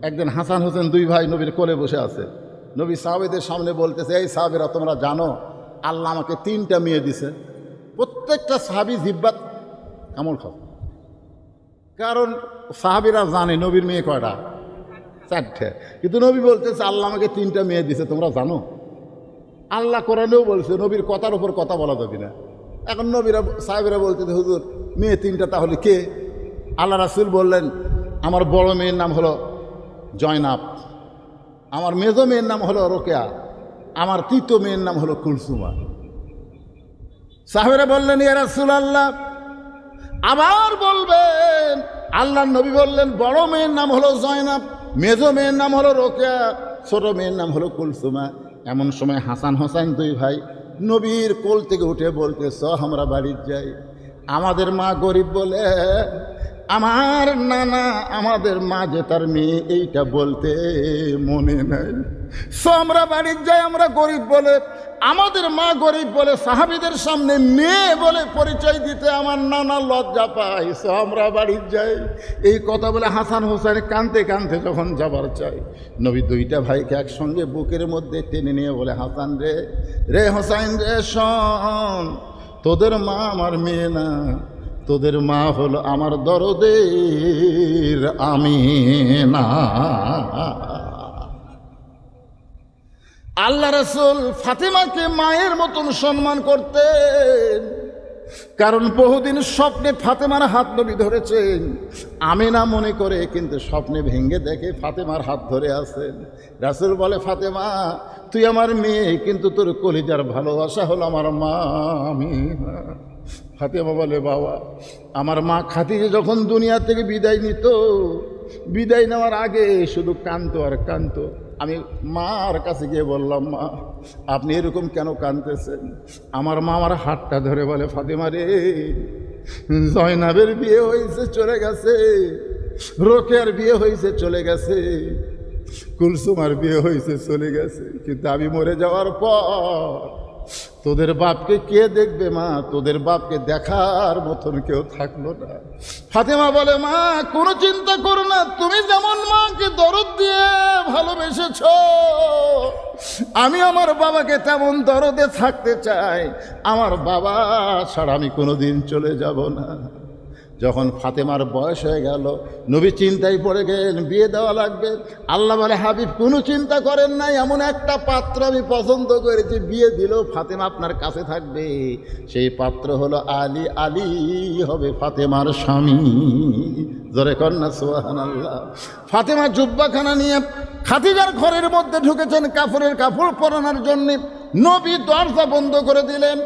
একদিন হাসান হোসেন দুই ভাই নবীর কোলে বসে আছে। নবী সাহাবীদের সামনে বলতেছে, এই সাহাবীরা তোমরা জানো আল্লাহ আমাকে 3টা মেয়ে দিছে। প্রত্যেকটা সাহাবী জিব্বাত কামড় খাও, কারণ সাহাবীরা জানে নবীর মেয়ে কয়টা, 4টে। কিন্তু নবী বলতেছে আল্লাহ আমাকে 3টা মেয়ে দিছে, তোমরা জানো? আল্লাহ কোরআনেও বলছে নবীর কথার উপর কথা বলা যাবে না। এখন নবীরা সাহাবীরা বলতেছে, হুজুর মেয়ে 3টা তাহলে কে? আল্লাহ রাসূল বললেন, আমার বড় মেয়ের নাম হলো জয়নাব, আমার মেজো মেয়ের নাম হলো রোকেয়া, আমার 3য় মেয়ের নাম হলো কুলসুমা। সাহাবীরা বললেন, ইয়া রাসূলুল্লাহ আবার বলবেন? আল্লাহর নবী বললেন, বড় মেয়ের নাম হলো জয়নাব, মেজো মেয়ের নাম হলো রোকেয়া, ছোট মেয়ের নাম হলো কুলসুমা। এমন সময় হাসান হোসেন দুই ভাই নবীর কোল থেকে উঠে বলতেছ, আমরা বাড়ির যাই, আমাদের মা গরিব বলে আমার নানা আমাদের মা যে তার মেয়ে এইটা বলতে মনে নাই। আমরা বাড়ির যাই, আমরা গরিব বলে, আমাদের মা গরিব বলে সাহাবীদের সামনে মেয়ে বলে পরিচয় দিতে আমার নানা লজ্জা পায়। আমরা বাড়ির যাই। এই কথা বলে হাসান হোসেন কাঁদতে কাঁদতে যখন যাবার চাই, নবী 2টা ভাইকে একসঙ্গে বুকের মধ্যে টেনে নিয়ে বলে, হাসান রে, রে হোসেন রে, শোন, তোদের মা আমার মেয়ে না, তোদের মা হলো আমার দরদের আমিনা। আল্লাহ রাসূল ফাতেমাকে মায়ের মতন সম্মান করতেন, কারণ বহুদিন স্বপ্নে ফাতেমার হাত নবী ধরেছেন আমিনা মনে করে, কিন্তু স্বপ্নে ভেঙে দেখে ফাতেমার হাত ধরে আছেন। রাসূল বলে, ফাতেমা তুই আমার মেয়ে, কিন্তু তোর কলিজার ভালোবাসা হলো আমার মা আমিনা। ফাতেমা বলে, বাবা আমার মা খাদিজা যখন দুনিয়া থেকে বিদায় নিত, বিদায় নেওয়ার আগে শুধু কাঁদতো আর কাঁদতো। আমি মার কাছে গিয়ে বললাম, মা আপনি এরকম কেন কাঁদতেছেন? আমার মা আমার হাতটা ধরে বলে, ফাতেমা রে, জয়নাবের বিয়ে হয়েছে চলে গেছে, রোকেয়ার বিয়ে হয়েছে চলে গেছে, কুলসুমার বিয়ে হয়েছে চলে গেছে, কিন্তু আমি মরে যাওয়ার পর তোদের বাপকে কে দেখবে মা? তোদের বাপকে দেখার মতন কেউ থাকলো না। ফাতেমা বলে, মা কোনো চিন্তা করো না, তুমি যেমন মাকে দরদ দিয়ে ভালোবেসেছ, আমি আমার বাবাকে তেমন দরদে থাকতে চাই। আমার বাবা ছাড়া আমি কোনোদিন চলে যাব না। যখন ফাতেমার বয়স হয়ে গেল, নবী চিন্তায় পড়ে গেলেন, বিয়ে দেওয়া লাগবে। আল্লাহ বলে, হাবিব কোনো চিন্তা করেন নাই, এমন একটা পাত্র আমি পছন্দ করেছি, বিয়ে দিলেও ফাতেমা আপনার কাছে থাকবে। সেই পাত্র হলো আলী, আলী হবে ফাতেমার স্বামী। জোরে কন্যা সুবহানাল্লাহ। ফাতেমা জুব্বাখানা নিয়ে খাদিজার ঘরের মধ্যে ঢুকেছেন কাপড়ের কাপড় পরানোর জন্যে। নবী দরজা বন্ধ করে দিলেন।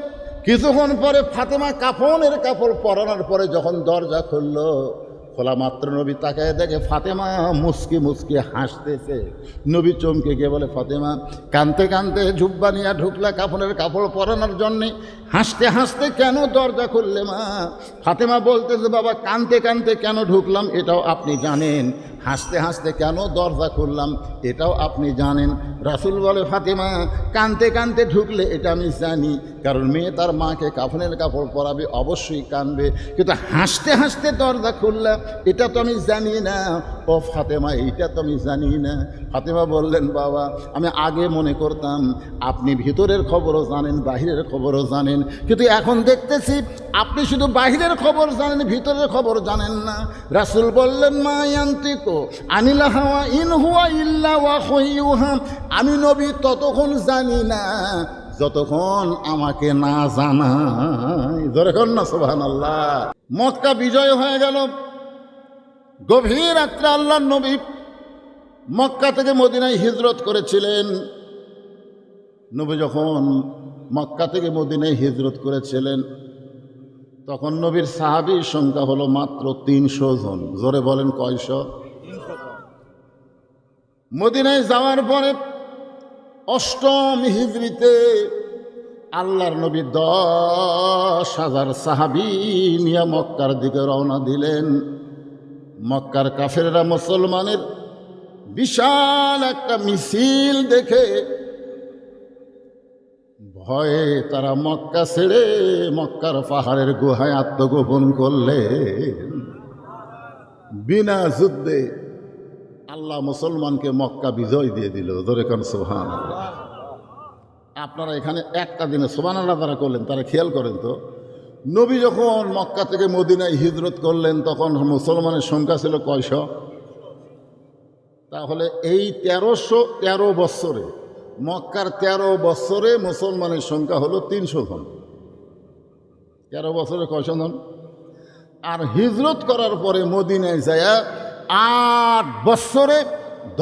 কিছুক্ষণ পরে ফাতেমা কাফনের কাপড় পরানোর পরে যখন দরজা খুলল, খোলা মাত্র নবী তাকায় দেখে ফাতেমা মুস্কি মুস্কি হাসতেছে। নবী চমকে গিয়ে বলে, ফাতেমা কাঁদতে কাঁদতে জুব্বা নিয়ে ঢুকলা কাফনের কাপড় পরানোর জন্যে, হাসতে হাসতে কেন দরজা খুললে মা? ফাতেমা বলতেছে, বাবা কাঁদতে কাঁদতে কেন ঢুকলাম এটাও আপনি জানেন, হাসতে হাসতে কেন দরজা খুললাম এটাও আপনি জানেন। রাসূল বলে, ফাতেমা কাঁদতে কাঁদতে ঢুকলে এটা আমি জানি, কারণ মেয়ে তার মাকে কাফনের কাপড় পরাবে, অবশ্যই কাঁদবে, কিন্তু হাসতে হাসতে দরজা খুললাম এটা তো আমি জানি না। ও ফাতেমা এইটা তো আমি জানি না। ফাতেমা বললেন, বাবা আমি আগে মনে করতাম আপনি ভিতরের খবরও জানেন বাহিরের খবরও জানেন, কিন্তু এখন দেখতেছি আপনি শুধু বাহিরের খবর জানেন, ভিতরের খবর জানেন না। রাসূল বললেন, মা ইয়ান্তিকু আনিল হাওয়া ইন হুয়া ইল্লা ওয়াহয়ুহা, আমি নবী ততক্ষণ জানি না যতক্ষণ আমাকে না জানায়। জোরে কর না সুবহানাল্লাহ। মক্কা বিজয় হয়ে গেল। গভীর রাত্রে আল্লাহর নবী মক্কা থেকে মদিনায় হিজরত করেছিলেন। নবী যখন মক্কা থেকে মদিনায় হিজরত করেছিলেন, তখন নবীর সাহাবীর সংখ্যা হলো মাত্র 300 জন। জোরে বলেন কয়শো? মদিনায় যাওয়ার পরে 8ম হিজরিতে আল্লাহর নবী 10,000 সাহাবী নিয়ে মক্কার দিকে রওনা দিলেন। মক্কার কাফেররা মুসলমানের বিশাল একটা মিছিল দেখে ভয়ে তারা মক্কা ছেড়ে মক্কার পাহাড়ের গুহায় আত্মগোপন করলেন। বিনা যুদ্ধে আল্লাহ মুসলমানকে মক্কা বিজয় দিয়ে দিল। ধরে কোন সুবহানাল্লাহ। আপনারা এখানে একটা দিনে সুবহানাল্লাহ যারা করলেন তারা খেয়াল করেন তো, নবী যখন মক্কা থেকে মদিনায় হিজরত করলেন তখন মুসলমানের সংখ্যা ছিল কয়শো? তাহলে এই 1313 বৎসরে, মক্কার 13 বৎসরে মুসলমানের সংখ্যা হলো 300 জন। 13 বছরে কয়শো জন? আর হিজরত করার পরে মদিনায় যায় 8 বৎসরে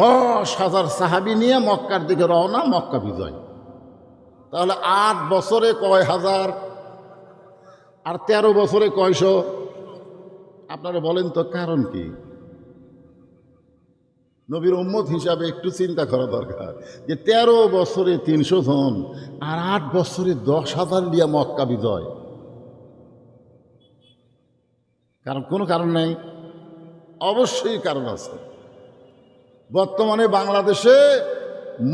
10,000 সাহাবি নিয়ে মক্কার দিকে রওনা, মক্কা বিজয়। তাহলে 8 বছরে কয় হাজার আর 13 বছরে কয়শো? আপনারা বলেন তো কারণ কি? নবীর উম্মত হিসাবে একটু চিন্তা করা দরকার যে 13 বছরে 300 জন আর 8 বছরে 10,000 নিয়ে মক্কা বিজয়। কারণ কোনো কারণ নেই? অবশ্যই কারণ আছে। বর্তমানে বাংলাদেশে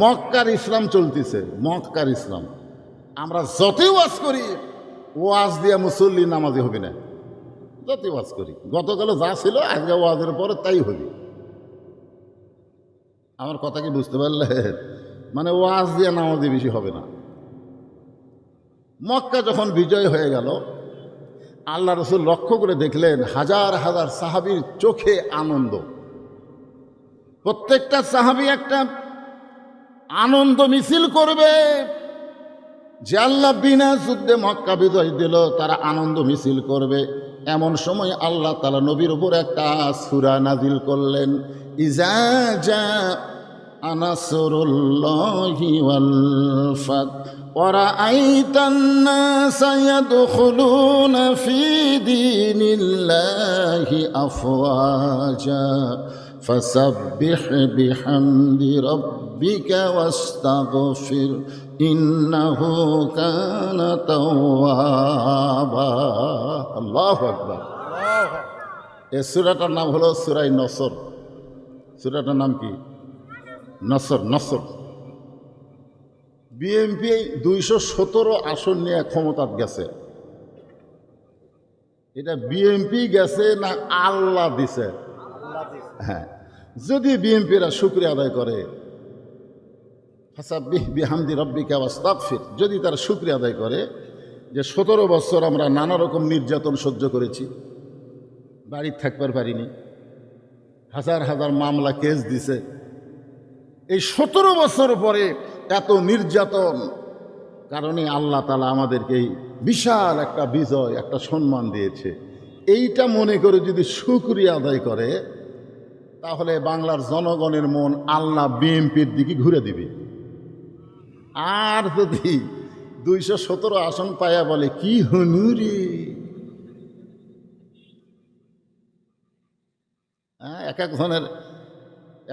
মক্কার ইসলাম চলতেছে, মক্কার ইসলাম। আমরা যতই ওয়াজ করি, ওয়াজ দিয়ে মুসল্লি নামাজি হবে না। যতই ওয়াজ করি, গতকালও যা ছিল আজকে ওয়াজের পরে তাই হবি। আমার কথা কি বুঝতে পারলে? মানে ওয়াজ দিয়ে নামাজি বেশি হবে না। মক্কা যখন বিজয় হয়ে গেল, আল্লাহ রসুল লক্ষ্য করে দেখলেন হাজার হাজার সাহাবীর চোখে আনন্দ। প্রত্যেকটা সাহাবী একটা আনন্দ মিছিল করবে যে আল্লাহ বিনা যুদ্ধে মক্কা বিজয় দিল, তারা আনন্দ মিছিল করবে। এমন সময় আল্লাহ তাআলা নবীর উপর একটা সূরা নাজিল করলেন, ইজা জা নাসরুল্লাহি ওয়াল ফাত ওয়া রাআইতান নাসা ইয়াদখুলুনা ফি দীনিল্লাহি আফওয়াজা ফাসাব্বিহ বিহামদি রাব্বিকা ওয়াস্তাগফির ইন্নাহু কানা তাওয়াবা। আল্লাহু আকবার। এই সূরাটার নাম হলো সূরা নসর। সূরাটার নাম কি? নসর। নসর। বিএনপি 217 আসন নিয়ে ক্ষমতাত গেছে। এটা বিএনপি গেছে না আল্লাহ দিছে? হ্যাঁ, যদি বিএনপিরা শুকরিয়া আদায় করে, ফাসাব্বিহ বিহামদি রাব্বিকা ওয়াস্তাগফির, যদি তারা শুকরিয়া আদায় করে যে 17 বছর আমরা নানা রকম নির্যাতন সহ্য করেছি, বাড়িতে থাকবার পারিনি, হাজার হাজার মামলা কেস দিছে, এই 17 বছর পরে এত নির্যাতন কারণে আল্লাহ তাআলা আমাদেরকে এই বিশাল একটা বিজয়, একটা সম্মান দিয়েছে, এইটা মনে করে যদি শুকরিয়া আদায় করে, তাহলে বাংলার জনগণের মন আল্লাহ বিএনপির দিকে ঘুরে দিবে। আর যদি 217 আসন পায়া বলে কি হুনুরি, এক একজনের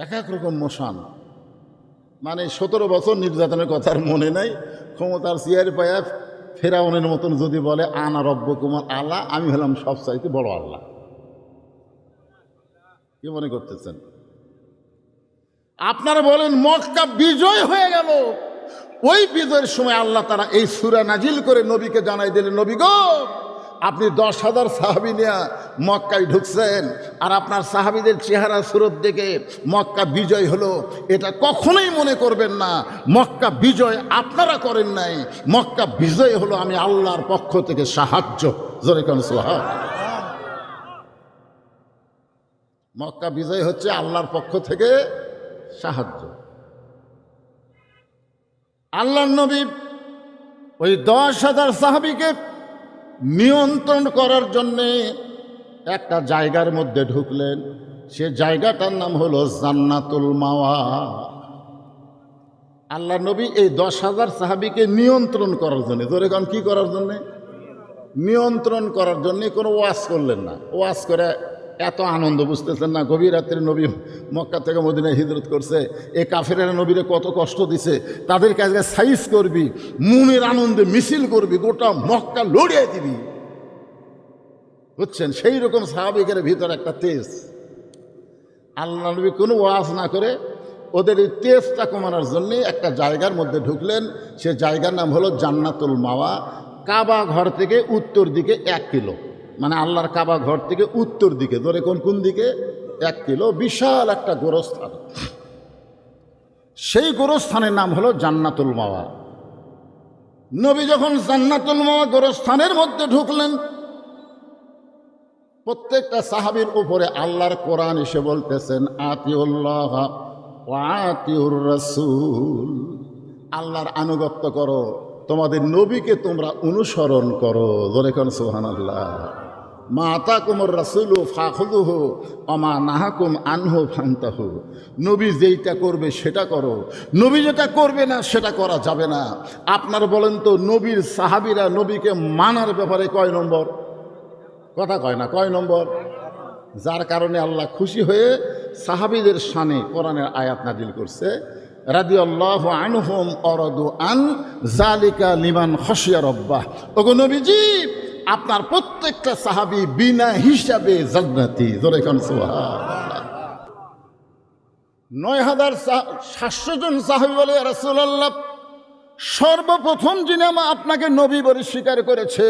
এক এক রকম মোশান। মানে 17 বছর নির্যাতনের কথা আর মনে নাই, ক্ষমতার চেয়ার পায়া ফেরাউনের মতন যদি বলে আনা রব্বুকুমুল আলা, আমি হলাম সবচাইতে বড় আল্লাহ। কি মনে করতেছেন আপনারা? বলেন মক্কা বিজয় হয়ে গেল, ওই বিজয়ের সময় আল্লাহ তাআলা এই সূরা নাজিল করে নবীকে জানাই দিলেন, নবী গো, আপনি 10,000 সাহাবী নিয়ে মক্কায় ঢুকছেন, আর আপনার সাহাবীদের চেহারা সুরত দেখে মক্কা বিজয় হলো, এটা কখনোই মনে করবেন না মক্কা বিজয় আপনারা করেন নাই, মক্কা বিজয় হলো আমি আল্লাহর পক্ষ থেকে সাহায্য। জোরে কোন সুবহান। মক্কা বিজয় হচ্ছে আল্লাহর পক্ষ থেকে সাহায্য। আল্লাহর নবী ওই 10,000 সাহাবীকে নিয়ন্ত্রণ করার জন্যে একটা জায়গার মধ্যে ঢুকলেন। সে জায়গাটার নাম হলো জান্নাতুল মাওয়া। আল্লাহ নবী এই 10,000 সাহাবীকে নিয়ন্ত্রণ করার জন্যে, ধরে কোন কি করার জন্যে? নিয়ন্ত্রণ করার জন্যে কোনো ওয়াজ করলেন না। ওয়াজ করে এত আনন্দ বুঝতেছেন না? গভীর রাত্রে নবী মক্কা থেকে মদিনায় হিজরত করছে, এই কাফেরেরা নবীরে কত কষ্ট দিছে, তাদের কাছে সাইজ করবি, মনের আনন্দে মিছিল করবি, গোটা মক্কা লড়িয়ে দিবি, বুঝছেন? সেই রকম সাহাবিকের ভিতর একটা তেজ। আল্লাহ নবী কোনো ওয়াজ না করে ওদের এই তেজটা কমানোর জন্যে একটা জায়গার মধ্যে ঢুকলেন। সে জায়গার নাম হলো জান্নাতুল মাওয়া। কাবা ঘর থেকে উত্তর দিকে 1 কিলো, মানে আল্লাহর কাবা ঘর থেকে উত্তর দিকে। ধরে কোন দিকে? 1 কিলো, বিশাল একটা গোরস্থান। সেই গোরস্থানের নাম হলো জান্নাতুল মাওয়া। নবী যখন জান্নাতুল মাওয়া গোরস্থানের মধ্যে ঢুকলেন, প্রত্যেকটা সাহাবীর উপরে আল্লাহর কোরআন এসে বলতেছেন, আতিউল্লাহ ওয়া আতিউর রাসূল, আল্লাহর আনুগত্য করো, তোমাদের নবীকে তোমরা অনুসরণ করো। জোরে কোন সুবহানাল্লাহ। মা আতাকুমুর রাসূলু ফাখুযুহু ওয়া মা নাহাকুম আনহু ফান্তাহু, নবী যেইটা করবে সেটা করো, নবী যেটা করবে না সেটা করা যাবে না। আপনার বলেন তো, নবীর সাহাবীরা নবীকে মানার ব্যাপারে কয় নম্বর? কথা কয় না, কয় নম্বর? যার কারণে আল্লাহ খুশি হয়ে সাহাবীদের শানে কোরআনের আয়াত নাজিল করছে, রাদিয়াল্লাহু আনহুম অরাদু আন যালিকা লিমান খাশিয়া রাব্বাহ। ওগো নবীজি, আপনার প্রত্যেকটা সাহাবী বিনা হিসাবে জান্নাতি। জোরে কোন সুবহানাল্লাহ। ৯৭০০ জন সাহাবী বলে, ইয়া রাসূলুল্লাহ, সর্বপ্রথম যিনি আপনাকে নবী বলে স্বীকার করেছে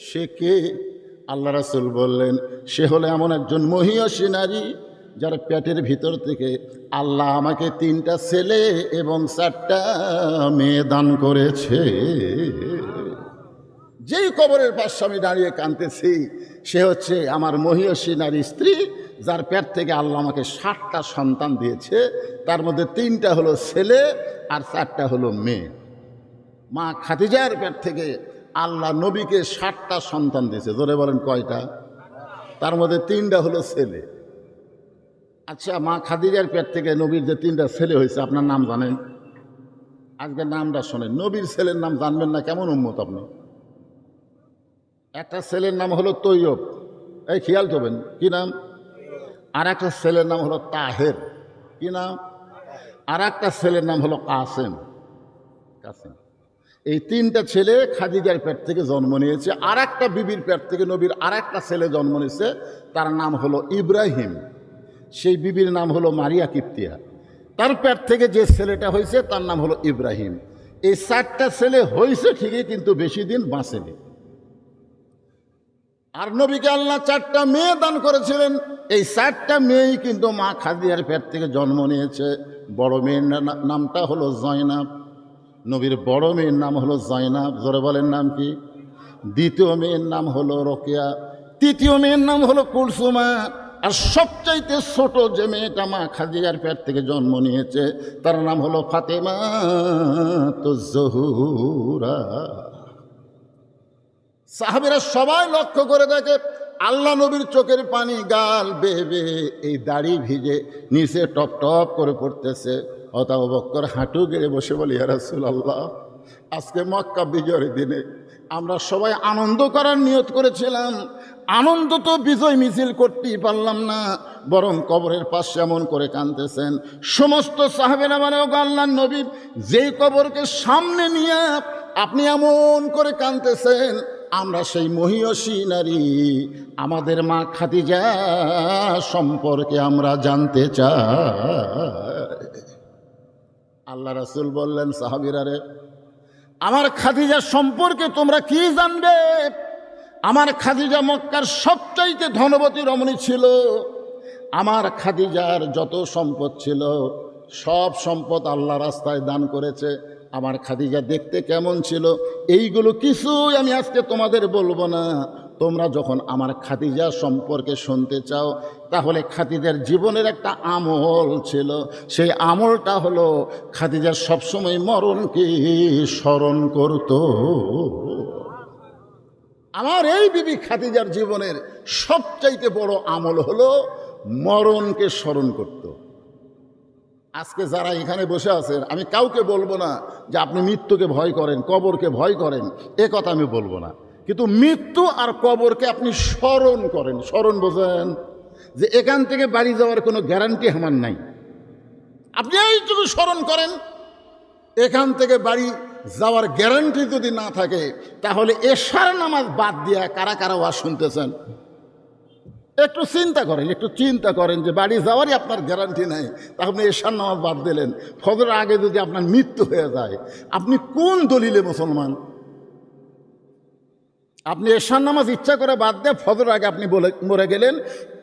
সে কে? আল্লাহ রাসূল বললেন, সে হলো এমন একজন মহিয়সী নারী যার পেটের ভিতর থেকে আল্লাহ আমাকে 3টা ছেলে এবং 4টা মেয়ে দান করেছে। যেই কবরের পাশে আমি দাঁড়িয়ে কাঁদতেছি সে হচ্ছে আমার মহিয়সী নারী স্ত্রী, যার পেট থেকে আল্লাহ আমাকে 7টা সন্তান দিয়েছে, তার মধ্যে 3টা হলো ছেলে আর 4টা হলো মেয়ে। মা খাদিজার পেট থেকে আল্লাহ নবীকে 7টা সন্তান দিয়েছে। জোরে বলেন কয়টা? তার মধ্যে 3টা হলো ছেলে। আচ্ছা, মা খাদিজার পেট থেকে নবীর যে 3টা ছেলে হয়েছে, আপনার নাম জানেন? আজকে নামটা শোনেন, নবীর ছেলের নাম জানবেন না, কেমন উম্মত আপনি? একটা ছেলের নাম হলো তৈয়ব, এই খেয়াল করবেন, কি নাম? আর একটা ছেলের নাম হলো তাহের, কি নাম? আর একটা ছেলের নাম হলো কাসেম। কাসেম, এই 3টা ছেলে খাদিজার পেট থেকে জন্ম নিয়েছে। আর একটা বিবির পেট থেকে নবীর আর একটা ছেলে জন্ম নিয়েছে, তার নাম হলো ইব্রাহিম। সেই বিবির নাম হলো মারিয়া কিপ্তিয়া। তার পেট থেকে যে ছেলেটা হয়েছে তার নাম হলো ইব্রাহিম। এই 4টা ছেলে হয়েছে ঠিকই, কিন্তু বেশি দিন বাঁচেনি। আর নবীকে আল্লাহ 4টা মেয়ে দান করেছিলেন। এই 4টা মেয়েই কিন্তু মা খাদিজার পেট থেকে জন্ম নিয়েছে। বড় মেয়ের নামটা হলো জয়নাব, নবীর বড় মেয়ের নাম হলো জয়নাব। জোরে বলেন নাম কি? দ্বিতীয় মেয়ের নাম হলো রোকেয়া, তৃতীয় মেয়ের নাম হলো কুলসুমা, আর সবচাইতে ছোট যে মেয়েটা মা খাদিজার পেট থেকে জন্ম নিয়েছে তার নাম হলো ফাতেমা জহুরা। সাহাবীরা সবাই লক্ষ্য করে দেখে আল্লাহ নবীর চোখের পানি গাল বেয়ে বেয়ে এই দাড়ি ভিজে নিচে টপ টপ করে পড়তেছে। আবু বকর হাঁটু গেড়ে বসে বলি, ইয়া রাসূলুল্লাহ, আজকে মক্কা বিজয়ের দিনে আমরা সবাই আনন্দ করার নিয়ত করেছিলাম, আনন্দ তো বিজয় মিছিল করতেই পারলাম না, বরং কবরের পাশে এমন করে কাঁদতেছেন। সমস্ত সাহাবেরা মানে, ও আল্লাহর নবী, যেই কবরকে সামনে নিয়ে আপনি এমন করে কাঁদতেছেন, আমরা সেই মহিয়সী নারী আমাদের মা খাদিজা সম্পর্কে আমরা জানতে চাই। আল্লাহ রাসূল বললেন, সাহাবীরা রে, আমার খাদিজা সম্পর্কে তোমরা কি জানবে? আমার খাদিজা মক্কার সবচাইতে ধনবতী রমণী ছিল। আমার খাদিজার যত সম্পদ ছিল সব সম্পদ আল্লাহ রাস্তায় দান করেছে। আমার খাদিজা দেখতে কেমন ছিল এইগুলো কিছুই আমি আজকে তোমাদের বলবো না। তোমরা যখন আমার খাদিজা সম্পর্কে শুনতে চাও, তাহলে খাদিজার জীবনের একটা আমল ছিল। সেই আমলটা হলো খাদিজা সবসময় মরণকে স্মরণ করত। আমার এই বিবি খাদিজার জীবনের সবচাইতে বড় আমল হলো মরণকে স্মরণ করত। আজকে যারা এখানে বসে আছেন, আমি কাউকে বলবো না যে আপনি মৃত্যুকে ভয় করেন, কবরকে ভয় করেন, এ কথা আমি বলবো না। কিন্তু মৃত্যু আর কবরকে আপনি স্মরণ করেন। স্মরণ বোঝেন যে এখান থেকে বাড়ি যাওয়ার কোনো গ্যারান্টি আমার নাই। আপনি এইটুকু স্মরণ করেন, এখান থেকে বাড়ি যাওয়ার গ্যারান্টি যদি না থাকে, তাহলে এশার নামাজ বাদ দিয়া কারা কারা ওয়াজ শুনতেছেন একটু চিন্তা করেন, একটু চিন্তা করেন যে বাড়ি যাওয়ারই আপনার গ্যারান্টি নাই, তাহলে এশার নামাজ বাদ দিলেন। ফজরের আগে যদি আপনার মৃত্যু হয়ে যায়, আপনি কোন দলিলে মুসলমান? আপনি এশার নামাজ ইচ্ছা করে বাদ দিয়ে ফজর আগে আপনি মরে গেলেন,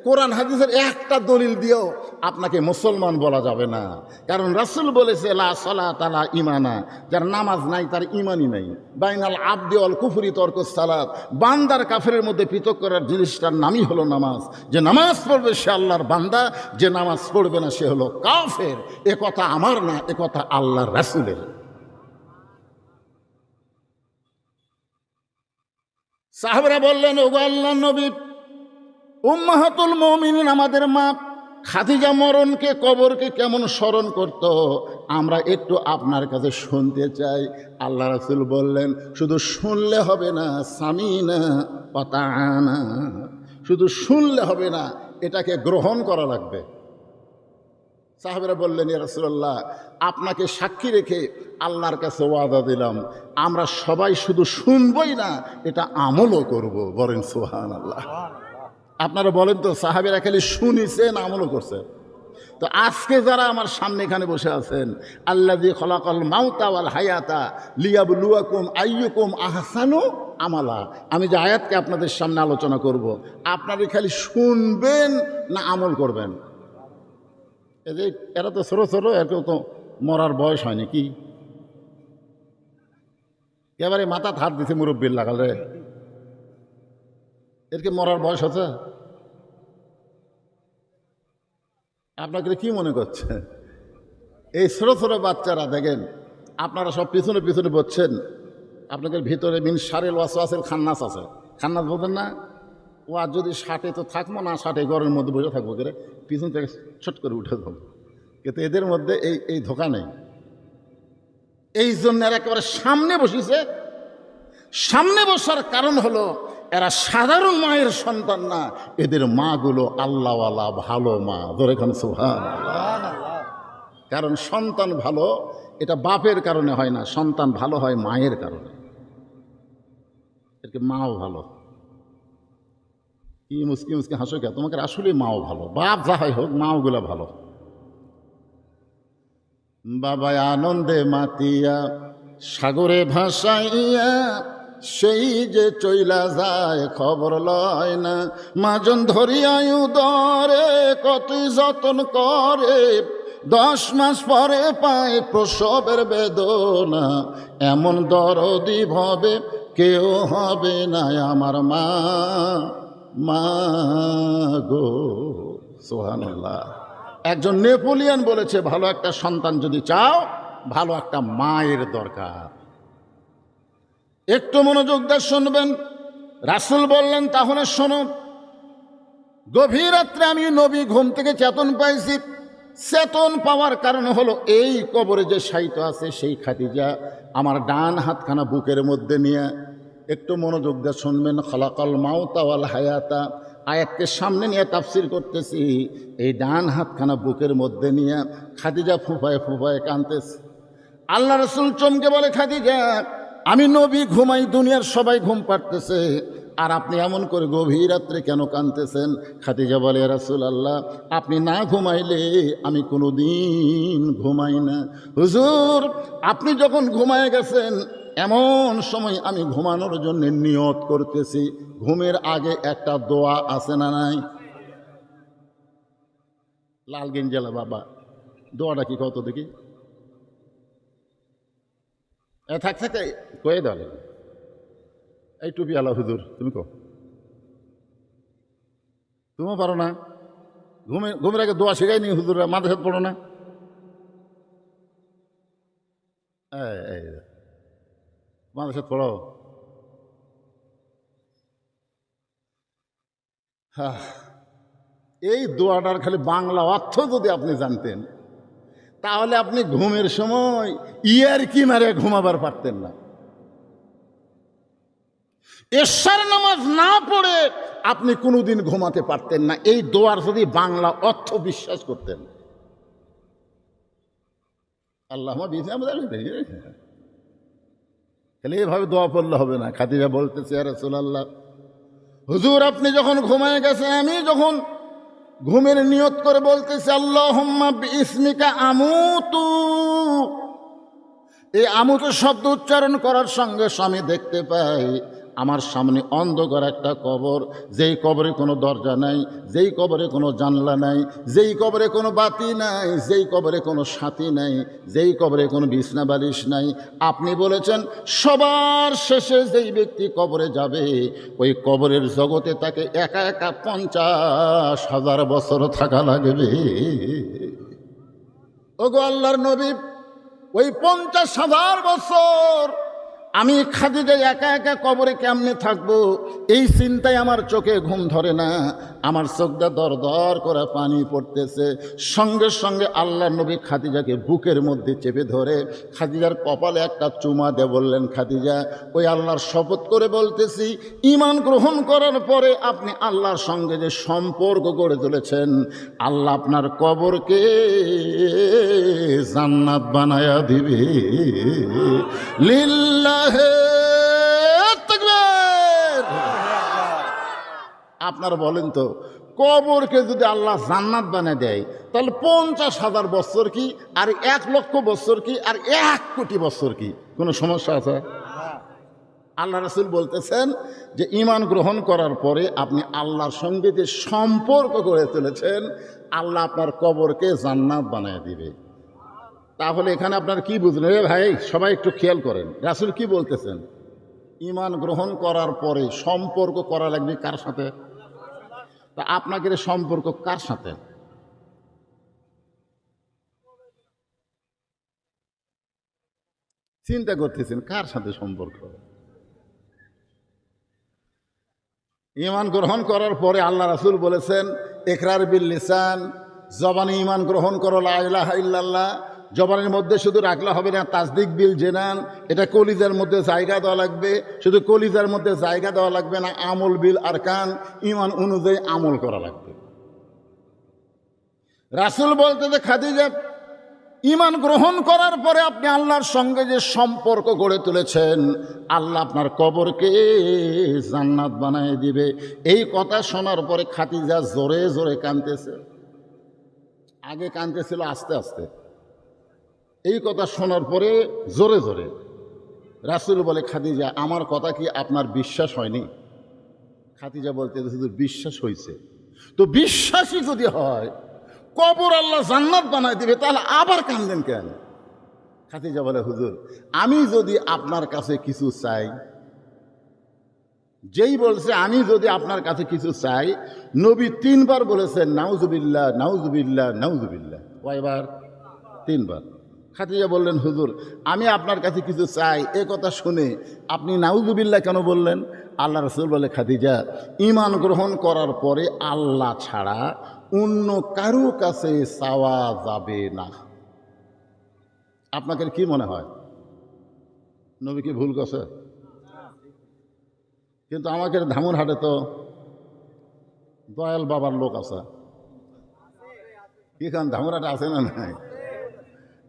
কোরআন হাদিসের একটা দলিল দিয়েও আপনাকে মুসলমান বলা যাবে না। কারণ রাসূল বলেছে লা সালাতা লা ঈমানা, যার নামাজ নাই তার ঈমানই নাই। বাইনাল আবদি ওয়াল কুফরি তরকুস সালাত, বান্দার কাফেরের মধ্যে পৃথক করার জিনিসটার নামই হলো নামাজ। যে নামাজ পড়বে সে আল্লাহর বান্দা, যে নামাজ পড়বে না সে হলো কাফের। এ কথা আমার না, এ কথা আল্লাহর রাসূলের। সাহাবারা বললেন, ওগো আল্লাহর নবী, উম্মাহাতুল মুমিনিন আমাদের মা খাদিজা মরণকে, কবরকে কেমন স্মরণ করত, আমরা একটু আপনার কাছে শুনতে চাই। আল্লাহ রাসূল বললেন, শুধু শুনলে হবে না, সামিনা ওয়া তাআনা, শুধু শুনলে হবে না, এটাকে গ্রহণ করা লাগবে। সাহাবারা বললেন, ইয়া রাসূলুল্লাহ, আপনাকে সাক্ষী রেখে আল্লাহর কাছে ওয়াদা দিলাম, আমরা সবাই শুধু শুনবই না, এটা আমলও করব। বলেন সুবহানাল্লাহ। আপনারা বলেন তো, সাহাবীরা খালি শুনিছেন, আমলও করছে? তো আজকে যারা আমার সামনে এখানে বসে আছেন, আল্লাযী খলাকাল মাউতা ওয়াল হায়াতা লিয়াবলুয়াকুম আইয়ুকুম আহসানু আমালা, আমি যে আয়াতকে আপনাদের সামনে আলোচনা করব, আপনারা খালি শুনবেন না আমল করবেন? এই যে এরা তো ছোটো ছোটো, এরকেও তো মরার বয়স হয়নি, কি এবারে মাথা হাত দিছে মুরব্বীর লাগালে, এরকে মরার বয়স হচ্ছে? আপনাকে কি মনে করছে? এই ছোটো ছোটো বাচ্চারা দেখেন, আপনারা সব পিছনে পিছনে বসছেন, আপনাদের ভিতরে মিন শারিল ওয়াসওয়াসিল খান্নাস আছে। খান্নাস বোঝেন না? ও আর যদি ষাটে তো থাকবো না, ষাটে ঘরের মধ্যে বসে থাকবো, করে পিছন থেকে ছট করে উঠে যাবো। কিন্তু এদের মধ্যে এই ধোঁকা নেই। এই জন্য এরা একেবারে সামনে বসেছে। সামনে বসার কারণ হলো এরা সাধারণ মায়ের সন্তান না, এদের মাগুলো আল্লাহওয়ালা ভালো মা। ধরে খান সুবহানাল্লাহ। কারণ সন্তান ভালো এটা বাপের কারণে হয় না, সন্তান ভালো হয় মায়ের কারণে। এরকে মাও ভালো। কি মুসকি মুসকি হাসো কে? তোমাকে আসলে মাও ভালো, বাপ যা হয় হোক, মাওগুলা ভালো। বাবায় আনন্দে মাতিয়া সাগরে ভাসাইয়া, সেই যে চইলা যায় খবর লয় না। মাজন ধরিয়াই উদরে কতই যতন করে, 10 মাস পরে পায় প্রসবের বেদনা। এমন দরদি ভবে কেউ হবে না আমার মা, মা গো। সুবহানাল্লাহ। একজন নেপোলিয়ন বলেছে, ভালো একটা সন্তান যদি চাও, ভালো একটা মায়ের দরকার। একটু মনোযোগ দিয়ে শুনবেন। রাসূল বললেন, তাহলে শোনো, গভীর রাত্রে আমি নবী ঘুম থেকে চেতন পাইছি। চেতন পাওয়ার কারণ হলো এই কবরে যে শায়িত আছে সেই খাদিজা আমার ডান হাতখানা বুকের মধ্যে নিয়ে, একটু মনোযোগ দিয়ে শুনবেন। খলাকাল মাউতা ওয়াল হায়াতা আয়াতকে সামনে নিয়ে তাফসির করতেছি। এই ডান হাতখানা বুকের মধ্যে নিয়ে খাদিজা ফুফায় ফুফায় কাঁদতেছে। আল্লাহ রাসূল চমকে বলে, খাদিজা, আমি নবী ঘুমাই, দুনিয়ার সবাই ঘুম পাড়তেছে, আর আপনি এমন করে গভীর রাত্রে কেন কাঁদতেছেন? খাদিজা বলে, রাসূলুল্লাহ, আপনি না ঘুমাইলে আমি কোনো দিন ঘুমাই না। হুজুর, আপনি যখন ঘুমায় গেছেন, এমন সময় আমি ঘুমানোর জন্য নিয়ত করতেছি। ঘুমের আগে একটা দোয়া আছে না নাই? লালগঞ্জ জেলা বাবা, দোয়াটা কি কত দেখি? থাক থাকে কয়ে দাও। এই টুপি আলা হুজুর, তুমি কো, তুমিও পারো না? ঘুমের আগে দোয়া শেখায়নি হুজুররা? মাদ্রাসাত পড়ো না? মাদ্রাসাত পড়ো। এই দোয়াটার খালি বাংলা অর্থ যদি আপনি জানতেন, তাহলে আপনি ঘুমের সময় ইয়ার কি মারে ঘুমাবার পারতেন না। এশার নামাজ না পড়ে আপনি কোনোদিন ঘুমাতে পারতেন না, এই দোয়ার যদি বাংলা অর্থ বিশ্বাস করতেন। আল্লাহ তাহলে এভাবে দোয়া পড়লে হবে না। খাদিজা বলতেছে, ইয়া রাসূলুল্লাহ, হুজুর আপনি যখন ঘুমায় গেছেন, আমি যখন ঘুমের নিয়ত করে বলতেছি, আল্লাহুম্মা বিইসমিকা আমুতু, এই আমুতু শব্দ উচ্চারণ করার সঙ্গে আমি দেখতে পাই আমার সামনে অন্ধকার একটা কবর, যেই কবরে কোনো দরজা নাই, যেই কবরে কোনো জানলা নাই, যেই কবরে কোনো বাতি নাই, যেই কবরে কোনো সাথী নাই, যেই কবরে কোনো বিছনা বালিশ নাই। আপনি বলেছেন সবার শেষে যেই ব্যক্তি কবরে যাবে, ওই কবরের জগতে তাকে একা একা 50,000 বছর থাকা লাগবে। ওগো আল্লাহর নবী, ওই 50,000 বছর আমি খাদিজা একা একা কবরে কেমনে থাকবো, এই চিন্তায় আমার চোখে ঘুম ধরে না, আমার চোখটা দর দর করে পানি পড়তেছে। সঙ্গে সঙ্গে আল্লাহর নবী খাদিজাকে বুকের মধ্যে চেপে ধরে খাদিজার কপালে একটা চুমা দিয়ে বললেন, খাদিজা, ওই আল্লাহর শপথ করে বলতেছি, ঈমান গ্রহণ করার পরে আপনি আল্লাহর সঙ্গে যে সম্পর্ক গড়ে তুলেছেন, আল্লাহ আপনার কবরকে জান্নাত বানায়া দিবে। লিল্লাহ আপনারা বলেন তো, কবরকে যদি আল্লাহ জান্নাত বানিয়ে দেয়, তাহলে 50,000 বছর কি, আর 1,00,000 বছর কি, আর 1,00,00,000 বছর কি? কোনো সমস্যা আছে? আল্লাহ রাসূল বলতেছেন যে ঈমান গ্রহণ করার পরে আপনি আল্লাহর সঙ্গে যে সম্পর্ক গড়ে তুলেছেন, আল্লাহ আপনার কবরকে জান্নাত বানিয়ে দিবে। তাহলে এখানে আপনার কি বুঝলেন? ভাই সবাই একটু খেয়াল করেন, রাসূল কি বলতেছেন? ঈমান গ্রহণ করার পরে সম্পর্ক করা লাগবে কার সাথে? তা আপনাকে সম্পর্ক কার সাথে? চিন্তা করতেছেন কার সাথে সম্পর্ক? ঈমান গ্রহণ করার পরে আল্লাহ রাসূল বলেছেন, ইকরার বিল লিসান, জবানে ঈমান গ্রহণ করো, লা ইলাহা ইল্লাল্লাহ, জবানের মধ্যে শুধু রাখলে হবে না, তাসদিক বিল জেনান, এটা কলিজার মধ্যে জায়গা দেওয়া লাগবে। শুধু কলিজার মধ্যে জায়গা দেওয়া লাগবে না, আমল বিল আরকান, ঈমান অনুযায়ী আমল করা লাগবে। রাসূল বলতে যে খাদিজা, ঈমান গ্রহণ করার পরে আপনি আল্লাহর সঙ্গে যে সম্পর্ক গড়ে তুলেছেন, আল্লাহ আপনার কবরকে জান্নাত বানিয়ে দিবে। এই কথা শোনার পরে খাদিজা জোরে জোরে কাঁদতেছে। আগে কাঁদতেছিল আস্তে আস্তে, এই কথা শোনার পরে জোরে জোরে। রাসূল বলে, খাদিজা, আমার কথা কি আপনার বিশ্বাস হয়নি? খাদিজা বলতে, শুধু বিশ্বাস হয়েছে। তো বিশ্বাসই যদি হয় কবর আল্লাহ জান্নাত বানায় দিবে, তাহলে আবার কাঁদেন কেন? খাদিজা বলে, হুজুর, আমি যদি আপনার কাছে কিছু চাই, যেই বলছে আমি যদি আপনার কাছে কিছু চাই, নবী 3 বার বলেছেন নাউজুবিল্লাহ, নাউজুবিল্লাহ, নাউজুবিল্লাহ। কয়বার? 3 বার। খাদিজা বললেন, হুজুর, আমি আপনার কাছে কিছু চাই, এ কথা শুনে আপনি নাউজুবিল্লাহ কেন বললেন? আল্লাহ রাসূল বলে, খাদিজা, ঈমান গ্রহণ করার পরে আল্লাহ ছাড়া অন্য কারো কাছে চাওয়া যাবে না। আপনাকে কি মনে হয়, নবী কি ভুল করছে? কিন্তু আমাকে ধামুরহাটে তো দয়াল বাবার লোক আছে। কি খান ধামুরহাটে আছে না নাই?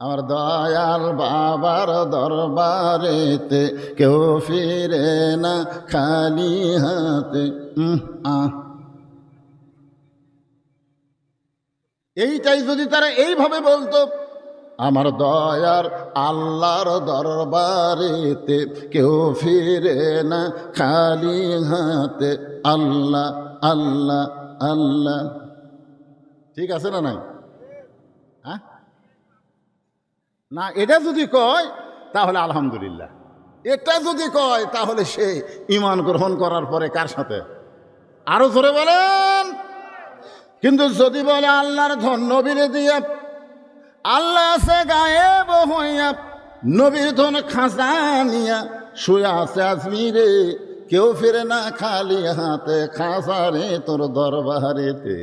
আমার দয়াল বাবার দরবারেতে কেউ ফিরে না খালি হাতে। এইটাই যদি তারা এইভাবে বলতো, আমার দয়ার আল্লাহর দরবারেতে কেউ ফিরে না খালি হাতে, আল্লাহ আল্লাহ আল্লাহ। ঠিক আছে না নাই? হ্যাঁ না, এটা যদি কয় তাহলে আলহামদুলিল্লাহ। এটা যদি কয় তাহলে সে ঈমান গ্রহণ করার পরে কার সাথে? আরো জোরে বলেন। কিন্তু যদি বলে আল্লাহর ধন নবীরে দিয়া, আল্লাহ আছে গায়েব হইয়া, নবীর ধন খাঁচা নিয়া শুয়ে আছে আজমিরে, কেউ ফিরে না খালি হাতে, খাঁচারে তোর দরবারেতে,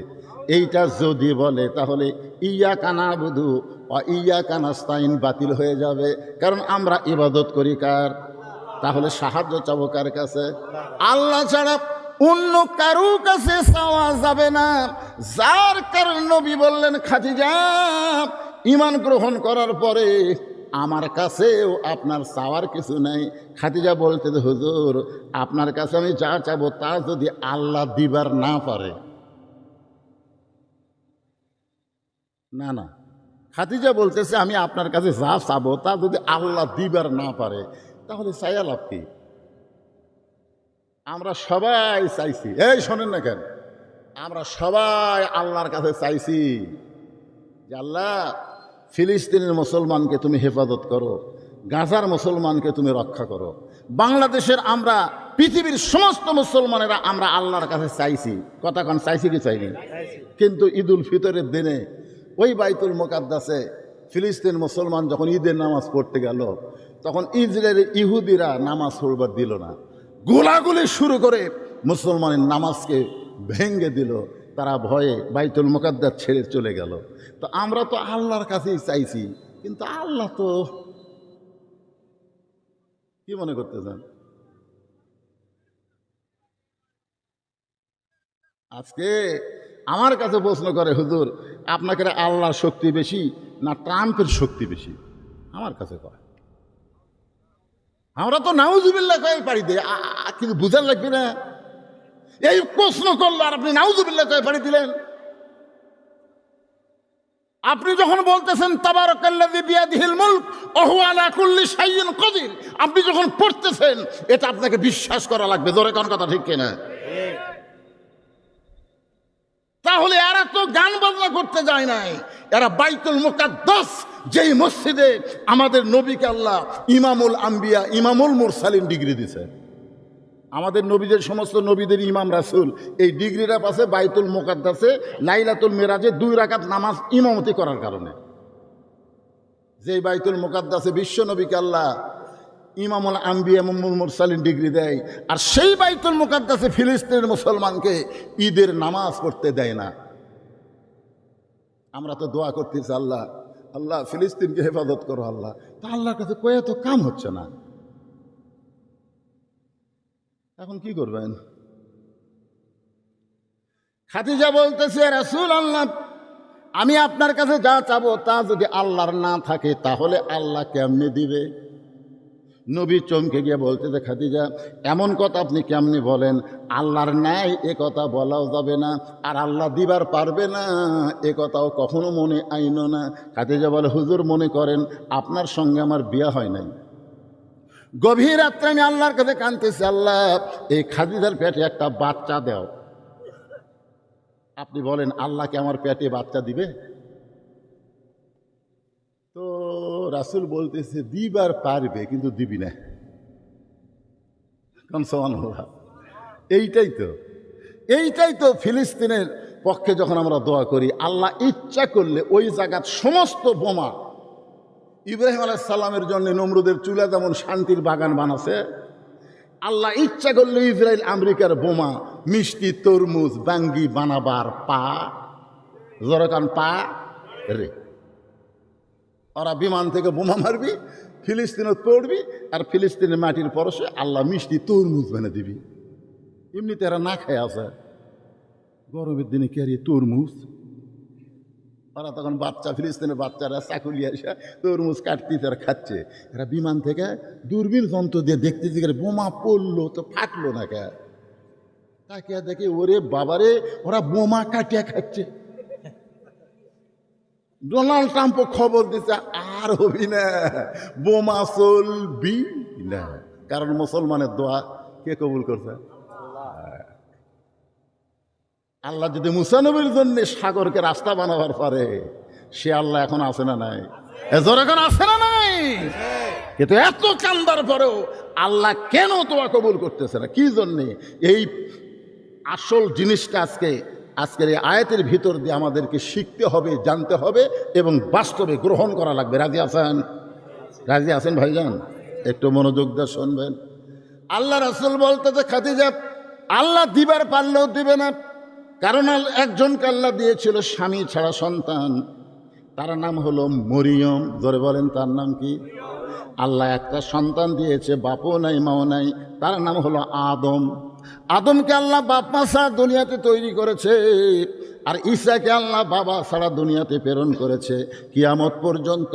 এইটা যদি বলে তাহলে ইয়াকা নাবুদু ওয়া ইয়াকা নাস্তাইন বাতিল হয়ে যাবে। কারণ আমরা ইবাদত করি কার? তাহলে সাহায্য চাবো কার কাছে? আল্লাহ ছাড়া অন্য কারো কাছে চাওয়া যাবে না। যার কারণ নবী বললেন, খাদিজা, ঈমান গ্রহণ করার পরে আমার কাছেও আপনার চাওয়ার কিছু নাই। খাদিজা বলতে, হুজুর, আপনার কাছে আমি যা চাবো তা যদি আল্লাহ দিবার না পারে। না না, খাদিজা বলতেছে, আমি আপনার কাছে যা চাবো তা যদি আল্লাহ দিবার না পারে, তাহলে চাইয়া লাভ কি? আমরা সবাই চাইছি, এই শোনেন না কেন, আমরা সবাই আল্লাহর কাছে চাইছি যে আল্লাহ ফিলিস্তিনের মুসলমানকে তুমি হেফাজত করো, গাজার মুসলমানকে তুমি রক্ষা করো। বাংলাদেশের আমরা, পৃথিবীর সমস্ত মুসলমানেরা আমরা আল্লাহর কাছে চাইছি। কথা কোন চাইছি কি চাইনি? কিন্তু ঈদুল ফিতরের দিনে ওই বাইতুল মুকাদ্দাসে ফিলিস্তিন মুসলমান যখন ঈদের নামাজ পড়তে গেল, তখন ইসরায়েলের ইহুদিরা নামাজ পড়বার দিল না, গোলাগুলি শুরু করে মুসলমানের নামাজকে ভেঙ্গে দিল। তারা ভয়ে বাইতুল মুকাদ্দাস ছেড়ে চলে গেল। তো আমরা তো আল্লাহর কাছেই চাইছি, কিন্তু আল্লাহ তো কি মনে করতেছেন? আজকে আমার কাছে প্রশ্ন করে, হুজুর আপনাকে আল্লাহর শক্তি বেশি না ট্রাম্পের শক্তি বেশি? আমার কাছে কয়, আমরা তো নাউজুবিল্লাহ কয়ে পাড়ি দিই, কিন্তু বুঝার লাগবে না? এই প্রশ্ন করলো আর আপনি নাউজুবিল্লাহ কয়ে পাড়ি দিলেন। আপনি যখন বলতেছেন তাবারাকাল্লাযী বিয়াদিহিল মুলক ওয়া হুয়া আলা কুল্লি শাইইন কাদির, আপনি যখন পড়তেছেন এটা আপনাকে বিশ্বাস করা লাগবে। জোরে কোন কথা ঠিক কিনা? তাহলে এরা তো গান বাজনা করতে যায় নাই, এরা বাইতুল মুকাদ্দাস, যেই মসজিদে আমাদের নবীকে আল্লাহ ইমামুল আম্বিয়া ইমামুল মুরসালিন ডিগ্রি দিছে। আমাদের নবীদের, সমস্ত নবীদের ইমাম রাসূল এই ডিগ্রিটা পাশে বাইতুল মুকাদ্দাসে লাইলাতুল মিরাজে 2 রাকাত নামাজ ইমামতি করার কারণে। যেই বাইতুল মুকাদ্দাসে বিশ্ব নবীকে আল্লাহ ইমামুল আম্বিয়া ইমামুল মুরসালিন ডিগ্রি দেয়, আর সেই বাইতুল মুকাদ্দাসে ফিলিস্তিনের মুসলমানকে ঈদের নামাজ পড়তে দেয় না। আমরা তো দোয়া করতেছি, আল্লাহ আল্লাহ ফিলিস্তিনকে হেফাজত করো আল্লাহ। তা আল্লাহর কাছে কয়ে তো কাম হচ্ছে না, এখন কি করবেন? খাদিজা বলতেছে, রাসূল আল্লাহ, আমি আপনার কাছে যা চাবো তা যদি আল্লাহর না থাকে তাহলে আল্লাহ কেমনে দিবে? নবী চমকে গিয়ে বলতেছে, খাদিজা এমন কথা আপনি কেমনি বলেন? আল্লাহর ন্যায় এ কথা বলাও যাবে না, আর আল্লাহ দিবার পারবে না এ কথাও কখনো মনে আইনো না। খাদিজা বলে, হুজুর মনে করেন আপনার সঙ্গে আমার বিয়ে হয় নাই। গভীর রাত্রে আমি আল্লাহর কাছে কাঁদতেছি, আল্লাহ এই খাদিজার পেটে একটা বাচ্চা দাও। আপনি বলেন আল্লাহকে আমার পেটে বাচ্চা দিবে? তো রাসূল বলতেছে, দিবার পারবে কিন্তু দিবি না। সুবহানাল্লাহ। এইটাই তো ফিলিস্তিনের পক্ষে যখন আমরা দোয়া করি, আল্লাহ ইচ্ছা করলে ওই জায়গার সমস্ত বোমা, ইব্রাহিম আলাইহিস সালামের জন্য নমরুদের চুলা যেমন শান্তির বাগান বানাছে, আল্লাহ ইচ্ছা করলে ইসরায়েল আমেরিকার বোমা, মিষ্টি, তরমুজ, বাঙ্গি বানাবার পা জরকান পা রে। ওরা বিমান থেকে বোমা মারবি, ফিলিস্তিনে পড়বি, আর ফিলিস্তিনের মাটির পরশে আল্লাহ মিষ্টি তরমুজ বানিয়ে দিবি। এমনিতে এরা না খায় আছে, গরমের দিনে কে তরমুজ? ওরা তখন বাচ্চা, ফিলিস্তিনের বাচ্চারা চাকুলি আসা তরমুজ কাটতে আর খাচ্ছে। এরা বিমান থেকে দূরবীন যন্ত্র দিয়ে দেখতেছি বোমা পড়লো তো ফাটলো না কে, তাকে দেখে ওরে বাবারে ওরা বোমা কাটিয়া খাচ্ছে। ডোনাল্ড ট্রাম্পও খবর দিচ্ছে, আর হবি না, বোমা চলবি না, কারণ মুসলমানের দোয়া কে কবুল করছে? আল্লাহ যদি মুসা নবীর জন্য সাগরকে রাস্তা বানাবার পারে, সে আল্লাহ এখন আছে না নাই? এখন আছে না নাই? কিন্তু এত কান্দার পরেও আল্লাহ কেন দোয়া কবুল করতেছে না? কি জন্যে? এই আসল জিনিসটা আজকের এই আয়াতের ভিতর দিয়ে আমাদেরকে শিখতে হবে, জানতে হবে এবং বাস্তবে গ্রহণ করা লাগবে। রাজি আছেন ভাইজান? একটু মনোযোগ দিয়ে শুনবেন। আল্লাহ রাসূল বলতেছে, খাদিজা আল্লাহ দিবার পারলেও দিবে না, কারণ একজনকে আল্লাহ দিয়েছিল স্বামী ছাড়া সন্তান, তার নাম হলো মরিয়ম। ধরে বলেন তার নাম কি? আল্লাহ একটা সন্তান দিয়েছে, বাপও নাই মাও নাই, তার নাম হলো আদম। আদমকে আল্লাহ বাপ মা ছাড়া দুনিয়াতে তৈরি করেছে, আর ঈসাকে আল্লাহ বাবা ছাড়া দুনিয়াতে প্রেরণ করেছে। কিয়ামত পর্যন্ত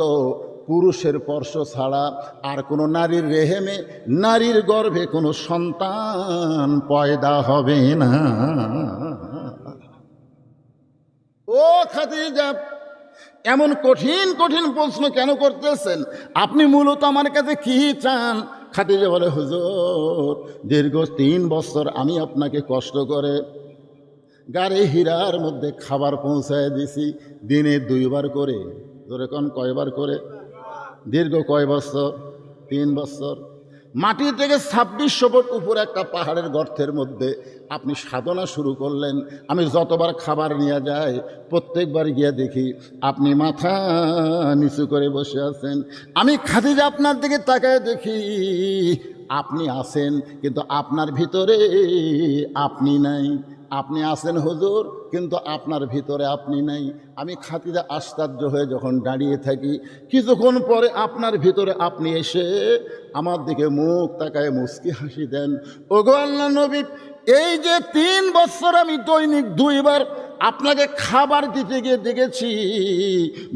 পুরুষের স্পর্শ ছাড়া আর কোনো নারীর রেহেমে, নারীর গর্ভে কোনো সন্তান পয়দা হবে না। ও খাদিজা, এমন কঠিন কঠিন প্রশ্ন কেন করতেছেন? আপনি মূলত আমার কাছে কি চান? খাদিজা বলে, হুজুর দীর্ঘ 3 বছর আমি আপনাকে কষ্ট করে গাড়ি হীরার মধ্যে খাবার পৌঁছায় দিছি, দিনে 2 বার করে। ধরে কোন কয়বার করে? দীর্ঘ কয় বছর? 3 বছর। মাটি থেকে 2600 ফুট উপরে একটা পাহাড়ের গর্তের মধ্যে আপনি সাধনা শুরু করলেন। আমি যতবার খাবার নিয়ে যাই প্রত্যেকবার গিয়ে দেখি আপনি মাথা নিচু করে বসে আছেন। আমি খাদিজা আপনার দিকে তাকায় দেখি আপনি আছেন, কিন্তু আপনার ভিতরে আপনি নাই। আপনি আছেন হুজুর, কিন্তু আপনার ভিতরে আপনি নাই। আমি খাদিজা আশ্চর্য হয়ে যখন দাঁড়িয়ে থাকি, কিছুক্ষণ পরে আপনার ভিতরে আপনি এসে আমার দিকে মুখ তাকায় মুচকি হাসি দেন। ওগো আল্লাহ নবী, এই যে 3 বছর আমি দৈনিক 2 বার আপনাকে খাবার দিতে গিয়ে দেখেছি,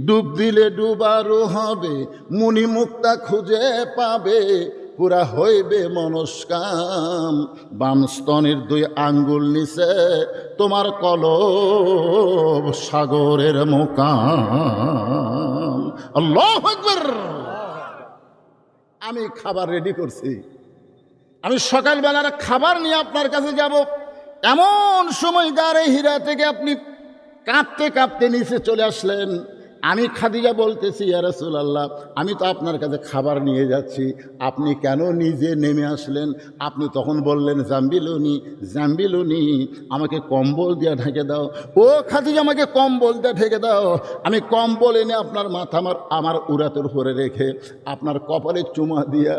ডুব দিলে ডুবারও হবে, মুনি মুক্তা খুঁজে পাবে, পুরা হইবে মনস্কাম, বাম স্তনের 2 আঙ্গুল নিচে তোমার কলব সাগরের মোকাম। আল্লাহু আকবার। আমি খাবার রেডি করছি, আমি সকালবেলার খাবার নিয়ে আপনার কাছে যাব। এমন সময় গাড়ি হীরা থেকে আপনি কাঁপতে কাঁপতে নিচে চলে আসলেন। আমি খাদিজা বলতেছি, ইয়া রাসূলুল্লাহ, আমি তো আপনার কাছে খাবার নিয়ে যাচ্ছি, আপনি কেন নিজে নেমে আসলেন? আপনি তখন বললেন, জাম্বিলুনি জাম্বিলুনি, আমাকে কম্বল দিয়ে ঢেকে দাও। ও খাদিজা, আমাকে কম্বল দিয়ে ঢেকে দাও। আমি কম্বল এনে আপনার মাথা আমার উরাতের উপরে রেখে আপনার কপালে চুমা দিয়া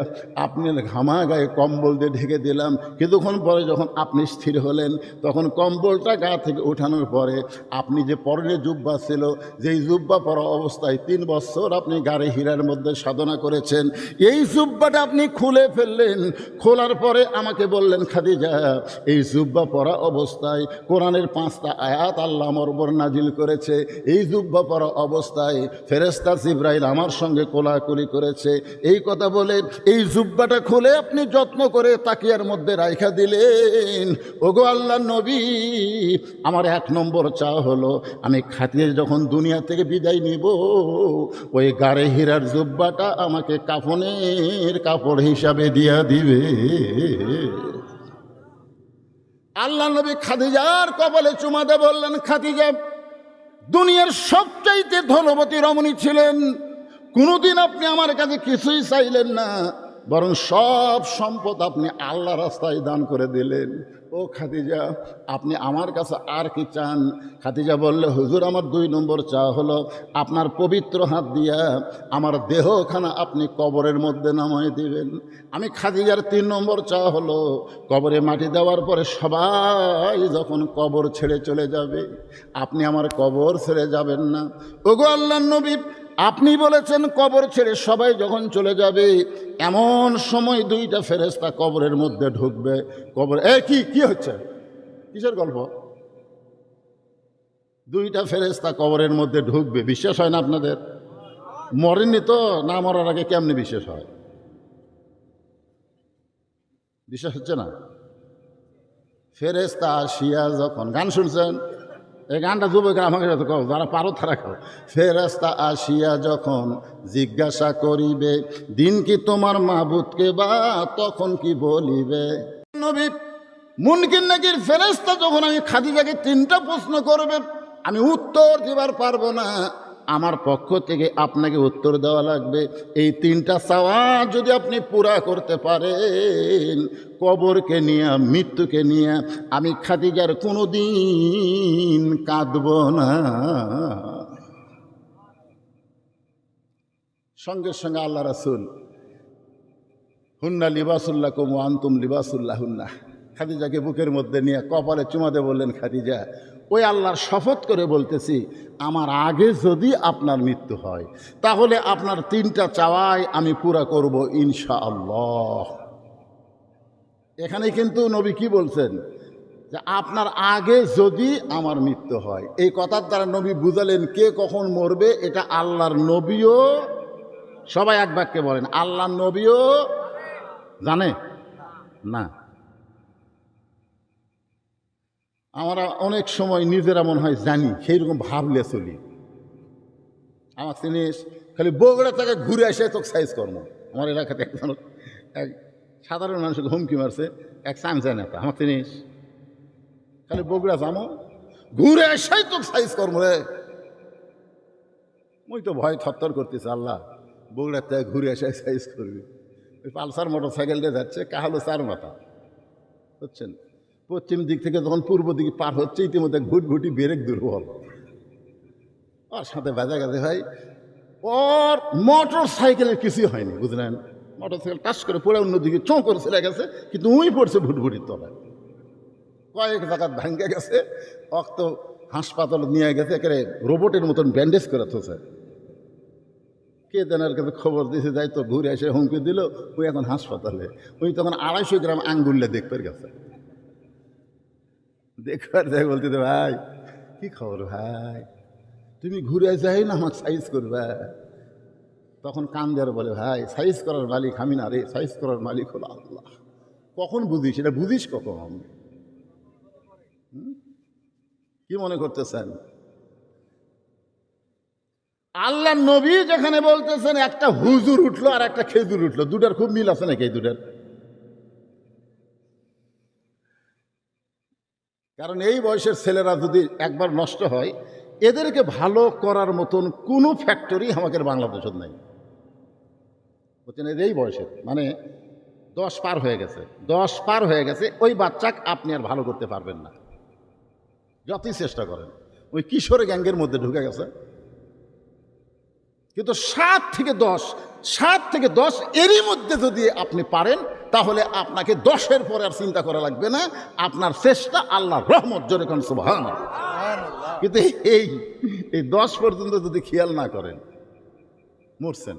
আপনার ঘামা গায়ে কম্বল দিয়ে ঢেকে দিলাম। কিছুক্ষণ পরে যখন আপনি স্থির হলেন, তখন কম্বলটা গা থেকে উঠানোর পরে আপনি যে পরনে জুব্বা ছিল, যেই জুব্বা পরা অবস্থায় 3 বছর আপনি গাড়ি হীরার মধ্যে সাধনা করেছেন, এই জুব্বাটা আপনি খুলে ফেললেন। খোলার পরে আমাকে বললেন, খাদিজা, এই জুব্বা পরা অবস্থায় কোরআনের 5টা আয়াত আল্লাহ আমার উপর নাজিল করেছে। এই জুব্বা পরা অবস্থায় ফেরেশতা জিবরাইল আমার সঙ্গে কোলাকুলি করেছে। এই কথা বলে এই জুব্বাটা খুলে আপনি যত্ন করে তাকিয়ার মধ্যে রাইখা দিলেন। ওগো আল্লাহর নবী, আমার 1 নম্বর চা হলো, আমি খাদিজা যখন দুনিয়া থেকে বিদায় নিব, ওই গাড়ি হীরার জুব্বাটা আমাকে কাফনের কাপড় হিসাবে দিয়া দিবে। আল্লাহ নবী খাদিজার কপালে চুমা দিয়ে বললেন, খাদিজা, দুনিয়ার সবচাইতে ধনবতী রমণী ছিলেন, কোনোদিন আপনি আমার কাছে কিছুই চাইলেন না, বরং সব সম্পদ আপনি আল্লাহ রাস্তায় দান করে দিলেন। ও খাদিজা, আপনি আমার কাছে আর কি চান? খাদিজা বললে, হুজুর, আমার 2 নম্বর চা হলো, আপনার পবিত্র হাত দিয়া আমার দেহখানা আপনি কবরের মধ্যে নামায় দিবেন। আমি খাদিজার 3 নম্বর চা হলো, কবরে মাটি দেওয়ার পরে সবাই যখন কবর ছেড়ে চলে যাবে, আপনি আমার কবর ছেড়ে যাবেন না। ওগো আল্লাহর নবী, আপনি বলেছেন কবর ছেড়ে সবাই যখন চলে যাবে, এমন সময় 2টা ফেরেশতা কবরের মধ্যে ঢুকবে। কবর কি হচ্ছে? কিসের গল্প? 2টা ফেরেশতা কবরের মধ্যে ঢুকবে। বিশ্বাস হয় না আপনাদের? মরেননি তো? না মরার আগে কেমনি বিশ্বাস হয়? বিশ্বাস হচ্ছে না? ফেরেশতা আসিয়া যখন, গান শুনছেন? এই গানটা যুবক আমাকে কও, যারা পারো তারা খাও। ফেরেশতা আসিয়া যখন জিজ্ঞাসা করিবে, দিন কি তোমার মাবুদকে, বা তখন কি বলিবে? নবী, মুনকির নাকির ফেরেশতা যখন আমি খাদিজাকে 3টা প্রশ্ন করবে, আমি উত্তর দিবার পারবো না, আমার পক্ষ থেকে আপনাকে উত্তর দেওয়া লাগবে। এই 3টা চাওয়া যদি আপনি পুরা করতে পারেন, কবরকে নিয়ে, মৃত্যুকে নিয়ে আমি খাদিজার কোনো দিন কাঁদব না। সঙ্গে সঙ্গে আল্লাহ রাসূল, হুন্না লিবাসুল্লাকুম ওয়া আনতুম লিবাসুল্লাহুন্না, খাদিজাকে বুকের মধ্যে নিয়ে কপালে চুমা দিয়ে বললেন, খাদিজা, ওই আল্লাহর শপথ করে বলতেছি, আমার আগে যদি আপনার মৃত্যু হয়, তাহলে আপনার 3টা চাওয়াই আমি পুরা করব ইনশাআল্লাহ। এখানে কিন্তু নবী কি বলছেন? যে আপনার আগে যদি আমার মৃত্যু হয়। এই কথার দ্বারা নবী বুঝালেন কে কখন মরবে এটা আল্লাহর নবীও, সবাই এক বাক্যে বলেন, আল্লাহর নবীও জানে না। আমরা অনেক সময় নিজেরা মনে হয় জানি, সেই রকম ভাবলে চলি। আমার জিনিস খালি বগুড়া থেকে ঘুরে আসে তো সাইজ কর্ম। আমার এলাকাতে একজন এক সাধারণ মানুষকে হুমকি মারছে এক চামচা নেতা, আমার জিনিস খালি বগুড়া যাবো ঘুরে এসাই তো সাইজ করবো রে। মুই তো ভয় থরথর করতেছে, আল্লাহ বগুড়ার থেকে ঘুরে এসাই সাইজ করবি। ওই পালসার মোটর সাইকেল দিয়ে যাচ্ছে, কাহালো 4 মাথা, বুঝছেন? পশ্চিম দিক থেকে যখন পূর্ব দিকে পার হচ্ছে, ইতিমধ্যে ঘুটঘুটি ব্রেক দুর্বল, ওর সাথে বাজা গেছে ভাই। ওর মোটর সাইকেলের কিছুই হয়নি, বুঝলেন? মোটর সাইকেল টাচ করে পড়ে অন্যদিকে চোঁ করে চলে গেছে, কিন্তু উই পড়ছে ভুটভুটির তলায়, কয়েক জায়গা ভাঙ্গে গেছে। অক্ত হাসপাতালে নিয়ে গেছে, একেবারে রোবটের মতন ব্যান্ডেজ করে থোছে। কে দেনার কাছে খবর দিয়েছে, যাই তো ঘুরে এসে হুমকি দিল, ওই এখন হাসপাতালে। ওই তখন 250 গ্রাম আঙ্গুললে দেখবার গেছে, দেখবার যাই বলতে, ভাই কি খবর ভাই, তুমি ঘুরে যাই না আমার সাইজ করবা? তখন কান দেওয়ার বলে, ভাই সাইজ করার মালিক আমি না রে, সাইজ করার মালিক হলো আল্লাহ। কখন বুঝিস এটা? বুঝিস কখন? কি মনে করতেছেন? আল্লাহ নবী যেখানে বলতেছেন একটা হুজুর উঠলো আর একটা খেজুর উঠলো, দুটার খুব মিল আছে নাকি এই দুটার? কারণ এই বয়সের ছেলেরা যদি একবার নষ্ট হয়, এদেরকে ভালো করার মতন কোনো ফ্যাক্টরি আমাদের বাংলাদেশের নাই, বুঝছেন? এই বয়সের মানে 10 পার হয়ে গেছে, 10 পার হয়ে গেছে, ওই বাচ্চাকে আপনি আর ভালো করতে পারবেন না, যতই চেষ্টা করেন। ওই কিশোর গ্যাংয়ের মধ্যে ঢুকে গেছে। কিন্তু 7 থেকে 10 এরই মধ্যে যদি আপনি পারেন, তাহলে আপনাকে 10-এর পরে আর চিন্তা করা লাগবে না। আপনার চেষ্টা আল্লাহর রহমত, জোরে কোন সুবহানাল্লাহ। কিন্তু এই 10 পর্যন্ত যদি খেয়াল না করেন, মরছেন।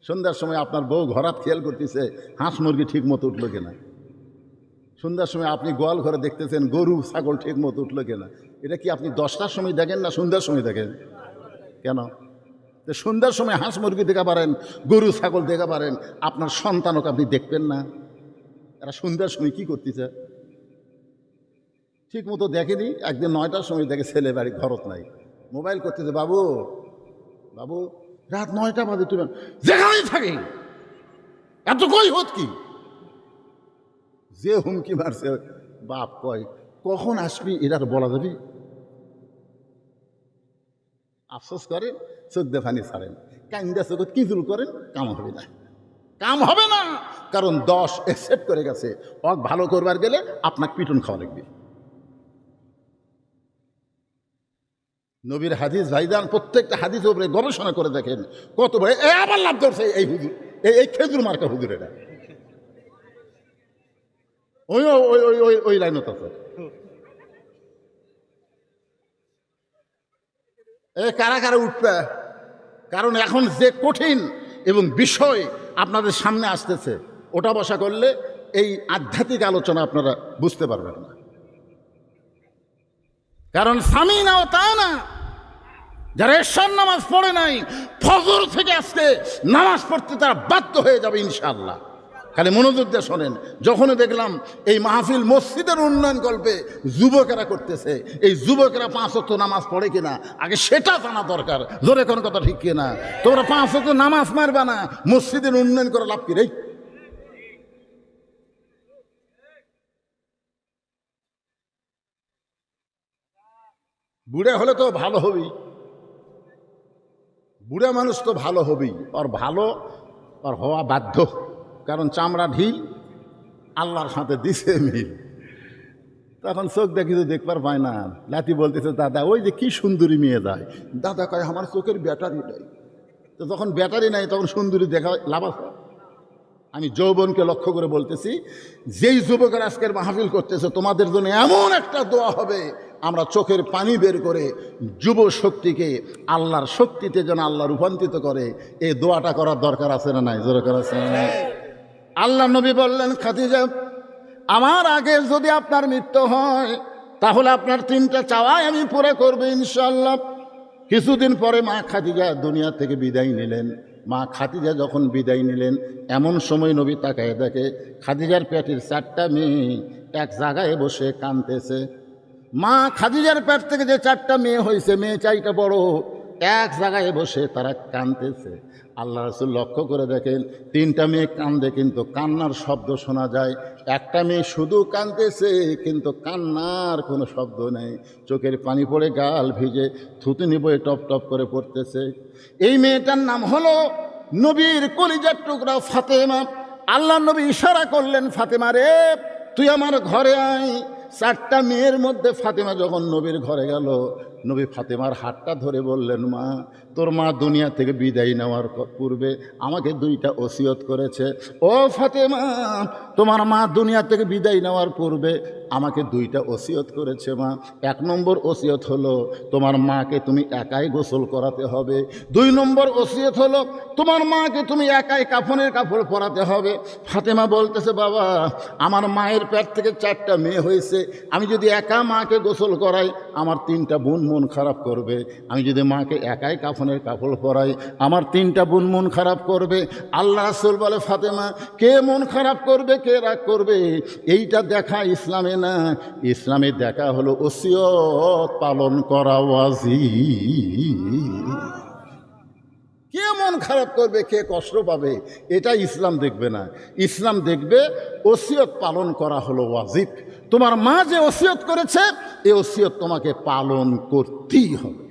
সন্ধ্যার সময় আপনার বউ ঘরাত খেয়াল করতেছে হাঁস মুরগি ঠিক মতো উঠলো কিনা, সন্ধ্যার সময় আপনি গোয়াল ঘরে দেখতেছেন গরু ছাগল ঠিক মতো উঠলো কিনা। এটা কি আপনি 10টার সময় দেখেন না সন্ধ্যার সময় দেখেন? কেন? সন্ধ্যার সময় হাঁস মুরগি দেখা পারেন, গরু ছাগল দেখা পারেন, আপনার সন্তানকে আপনি দেখবেন না? এরা সন্ধ্যার সময় কি করতেছে ঠিক মতো দেখেনি। একদিন 9টার সময় দেখে ছেলে বাড়ি ঘরত নাই, মোবাইল করতেছে, বাবু বাবু রাত 9টা বাজে, তুমি যেখানেই থাকি এত কই হত কি? যে হুমকি মারছে, বাপ কয় কখন আসবি এটার বলা যাবি? আফসোস করেন, চোখ দিয়ে পানি ছাড়েন, কান্দা চোখত কি জুল করেন, কাম হবে না, কাম হবে না। কারণ 10 অ্যাকসেপ্ট করে গেছে, অক ভালো করবার গেলে আপনাকে পিটন খাওয়া লাগবে। নবীর হাদিস ভাইজান, প্রত্যেকটা হাদিসের উপরে গবেষণা করে দেখেন কত বড়। আবার লাভ ধরছে এই হুজুর, এই খেজুর মার্কা হুজুর, এটা ওই ওই ওই ওই ওই লাইনত আছে। কারা কারা উঠবে? কারণ এখন যে কঠিন এবং বিষয় আপনাদের সামনে আসতেছে, ওটা বসা করলে এই আধ্যাত্মিক আলোচনা আপনারা বুঝতে পারবেন না। কারণ স্বামী নাও তা না, যারা এশার নামাজ পড়ে নাই, ফজর থেকে আজকে নামাজ পড়তে তারা বাধ্য হয়ে যাবে ইনশাআল্লাহ। খালি মনোযোগ দিয়ে শোনেন। যখনই দেখলাম এই মাহফিল মসজিদের উন্নয়ন কল্পে যুবকেরা করতেছে, এই যুবকেরা 5 ওয়াক্ত নামাজ পড়ে কিনা আগে সেটা জানা দরকার। জোরে কোন কথা ঠিক কিনা? তোমরা 5 ওয়াক্ত নামাজ মারবা না, মসজিদের উন্নয়ন করে লাভ কি রে? বুড়া হলে তো ভালো হবেই, বুড়া মানুষ তো ভালো হবেই, আর ভালো আর হওয়া বাধ্য। কারণ চামড়া ঢিল, আল্লাহর সাথে দিছে মিল। তখন চোখ দেখি তো দেখবার পায় না। লাতি বলতেছে, দাদা ওই যে কি সুন্দরী মেয়ে যায়। দাদা কয় আমার চোখের ব্যাটারি নাই। তো যখন ব্যাটারি নাই তখন সুন্দরী দেখা লাভ আছে? আমি যৌবনকে লক্ষ্য করে বলতেছি, যেই যুবকের আজকের মাহফিল করতেছে, তোমাদের জন্য এমন একটা দোয়া হবে, আমরা চোখের পানি বের করে যুব শক্তিকে আল্লাহর শক্তিতে যেন আল্লাহ রূপান্তরিত করে, এই দোয়াটা করার দরকার আছে না নাই? দরকার আছে না? আল্লাহ নবী বললেন, খাদিজা আমার আগে যদি আপনার মৃত্যু হয়, তাহলে আপনার 3টা চাওয়াই আমি পুরো করব ইনশাআল্লাহ। কিছুদিন পরে মা খাদিজা দুনিয়া থেকে বিদায় নিলেন। মা খাদিজা যখন বিদায় নিলেন, এমন সময় নবী তাকায় দেখে খাদিজার পেটের 4টা মেয়ে এক জায়গায় বসে কাঁদতেছে। মা খাদিজার পেট থেকে যে 4টা মেয়ে হয়েছে, মেয়ে 4টা বড়, এক জায়গায় বসে তারা কাঁদতেছে। আল্লাহ রাসূল লক্ষ্য করে দেখেন, তিনটা মেয়ে কান্দে কিন্তু কান্নার শব্দ শোনা যায়। একটা মেয়ে শুধু কাঁদতেছে কিন্তু কান্নার কোনো শব্দ নেই, চোখের পানি পড়ে গাল ভিজে থুতুনি বয়ে টপ টপ করে পড়তেছে। এই মেয়েটার নাম হলো নবীর কলিজার টুকরা ফাতেমা। আল্লাহ নবী ইশারা করলেন, ফাতেমা রে তুই আমার ঘরে আয়। চারটা মেয়ের মধ্যে ফাতেমা যখন নবীর ঘরে গেল, নবী ফাতেমার হাতটা ধরে বললেন, মা তোর মা দুনিয়া থেকে বিদায় নেওয়ার পূর্বে আমাকে দুইটা ওসিয়ত করেছে। ও ফাতেমা, তোমার মা দুনিয়া থেকে বিদায় নেওয়ার পূর্বে আমাকে দুইটা ওসিয়ত করেছে মা। এক নম্বর ওসিয়ত হলো তোমার মাকে তুমি একাই গোসল করাতে হবে। দুই নম্বর ওসিয়ত হলো তোমার মাকে তুমি একাই কাফনের কাপড় পরাতে হবে। ফাতেমা বলতেছে, বাবা আমার মায়ের পেট থেকে চারটা মেয়ে হয়েছে, আমি যদি একা মাকে গোসল করাই আমার তিনটা বোন মন খারাপ করবে। আমি যদি মাকে একাই কাফনের কাপড় পরাই আমার তিনটা বোন মন খারাপ করবে। আল্লাহ রাসূল বলে, ফাতেমা কে মন খারাপ করবে কে রাগ করবে এইটা দেখা ইসলামে না, ইসলামে দেখা হলো ওসিয়ত পালন করা ওয়াজিব। কে মন খারাপ করবে কে কষ্ট পাবে এটা ইসলাম দেখবে না, ইসলাম দেখবে ওসিয়ত পালন করা হলো ওয়াজিব। তোমার মা যে ওসিয়ত করেছে এই ওসিয়ত তোমাকে পালন করতেই হবে।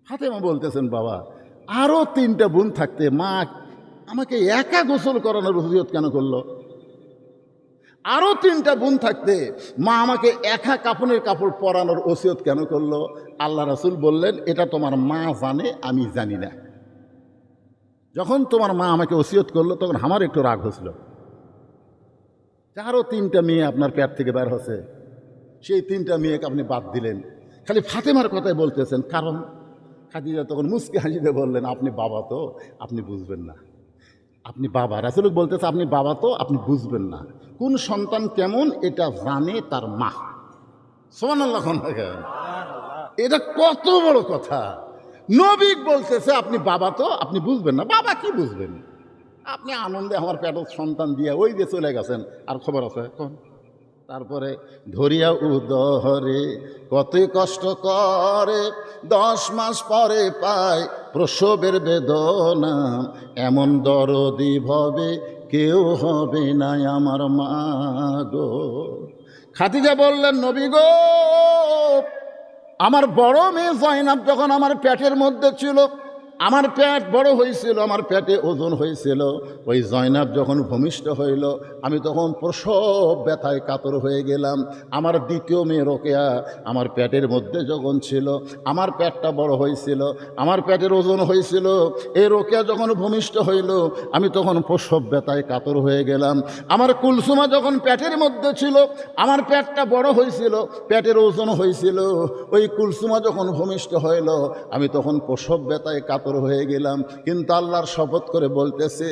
ফাতেমা বলতেছেন, বাবা আরও তিনটা বোন থাকতে মা আমাকে একা গোসল করানোর ওসিয়ত কেন করলো? আরও তিনটা বোন থাকতে মা আমাকে একা কাফনের কাপড় পরানোর ওসিয়ত কেন করলো? আল্লাহ রাসূল বললেন, এটা তোমার মা জানে, আমি জানি না। যখন তোমার মা আমাকে ওসিয়ত করলো তখন আমার একটু রাগ হয়েছিল। আরও তিনটা মেয়ে আপনার পেট থেকে বের হচ্ছে, সেই তিনটা মেয়েকে আপনি বাদ দিলেন, খালি ফাতেমার কথাই বলতেছেন। কারণ খাদিজা তখন মুচকি হাসিতে বললেন, আপনি বাবা তো আপনি বুঝবেন না। আপনি বাবা, রাসূল বলতেছে আপনি বাবা তো আপনি বুঝবেন না। কোন সন্তান কেমন এটা জানে তার মা। সুবহানাল্লাহ। এটা কত বড় কথা। নবী বলতেছে আপনি বাবা তো আপনি বুঝবেন না। বাবা কি বুঝবেন? আপনি আনন্দে আমার পেটের সন্তান দিয়ে ওই যে চলে গেছেন, আর খবর আছে কোন? তারপরে ধরিয়া উদরে কতই কষ্ট করে, 10 মাস পরে পায় প্রসবের বেদনা, এমন দরদি ভবে কেউ হবে না আমার মা গো। খাদিজা বললেন, নবী গো আমার বড় মেয়ে জয়নাব যখন আমার পেটের মধ্যে ছিল, আমার পেট বড় হয়েছিল, আমার পেটে ওজন হয়েছিল, ওই জয়নাব যখন ভূমিষ্ঠ হইল আমি তখন প্রসব ব্যথায় কাতর হয়ে গেলাম। আমার দ্বিতীয় মেয়ে রোকেয়া আমার পেটের মধ্যে যখন ছিল, আমার পেটটা বড় হয়েছিল, আমার পেটের ওজন হয়েছিল, এই রোকেয়া যখন ভূমিষ্ঠ হইল আমি তখন প্রসব ব্যথায় কাতর হয়ে গেলাম। আমার কুলসুমা যখন পেটের মধ্যে ছিল, আমার পেটটা বড় হয়েছিল, পেটের ওজন হয়েছিল, ওই কুলসুমা যখন ভূমিষ্ঠ হইল আমি তখন প্রসব ব্যথায় কাতর হয়ে গেলাম। কিন্তু আল্লাহর শপথ করে বলতেছে,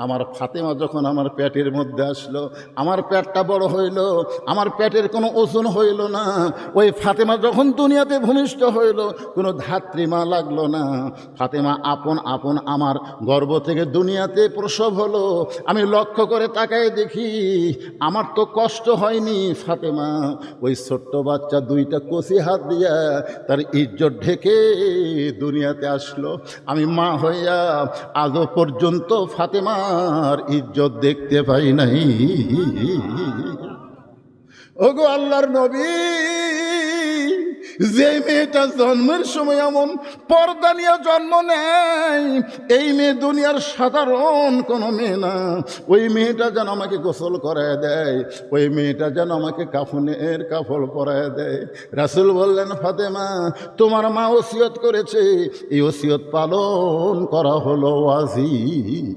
আমার ফাতেমা যখন আমার পেটের মধ্যে আসলো, আমার পেটটা বড় হইল, আমার পেটের কোনো ওজন হইল না। ওই ফাতেমা যখন দুনিয়াতে ভূমিষ্ঠ হইল কোনো ধাত্রীমা লাগলো না। ফাতেমা আপন আপন আমার গর্ভ থেকে দুনিয়াতে প্রসব হলো। আমি লক্ষ্য করে তাকায় দেখি আমার তো কষ্ট হয়নি। ফাতেমা ওই ছোট্ট বাচ্চা দুইটা কচি হাত দিয়া তার ইজ্জত ঢেকে দুনিয়াতে আসলো। আমি মা হইয়া আজও পর্যন্ত ফাতেমার ইজ্জত দেখতে পাই নাই। ওগো আল্লাহর নবী, যে মেয়েটা জন্মের সময় এমন পর্দা নিয়ে জন্ম নেয়, এই মেয়ে দুনিয়ার সাধারণ কোনো মেয়ে না। ওই মেয়েটা যেন আমাকে গোসল করায় দেয়, ওই মেয়েটা যেন আমাকে কাফনের কাপড় পরায় দেয়। রাসূল বললেন, ফাতেমা তোমার মা ওসিয়ত করেছে, এই ওসিয়ত পালন করা হলো ওয়াজিব।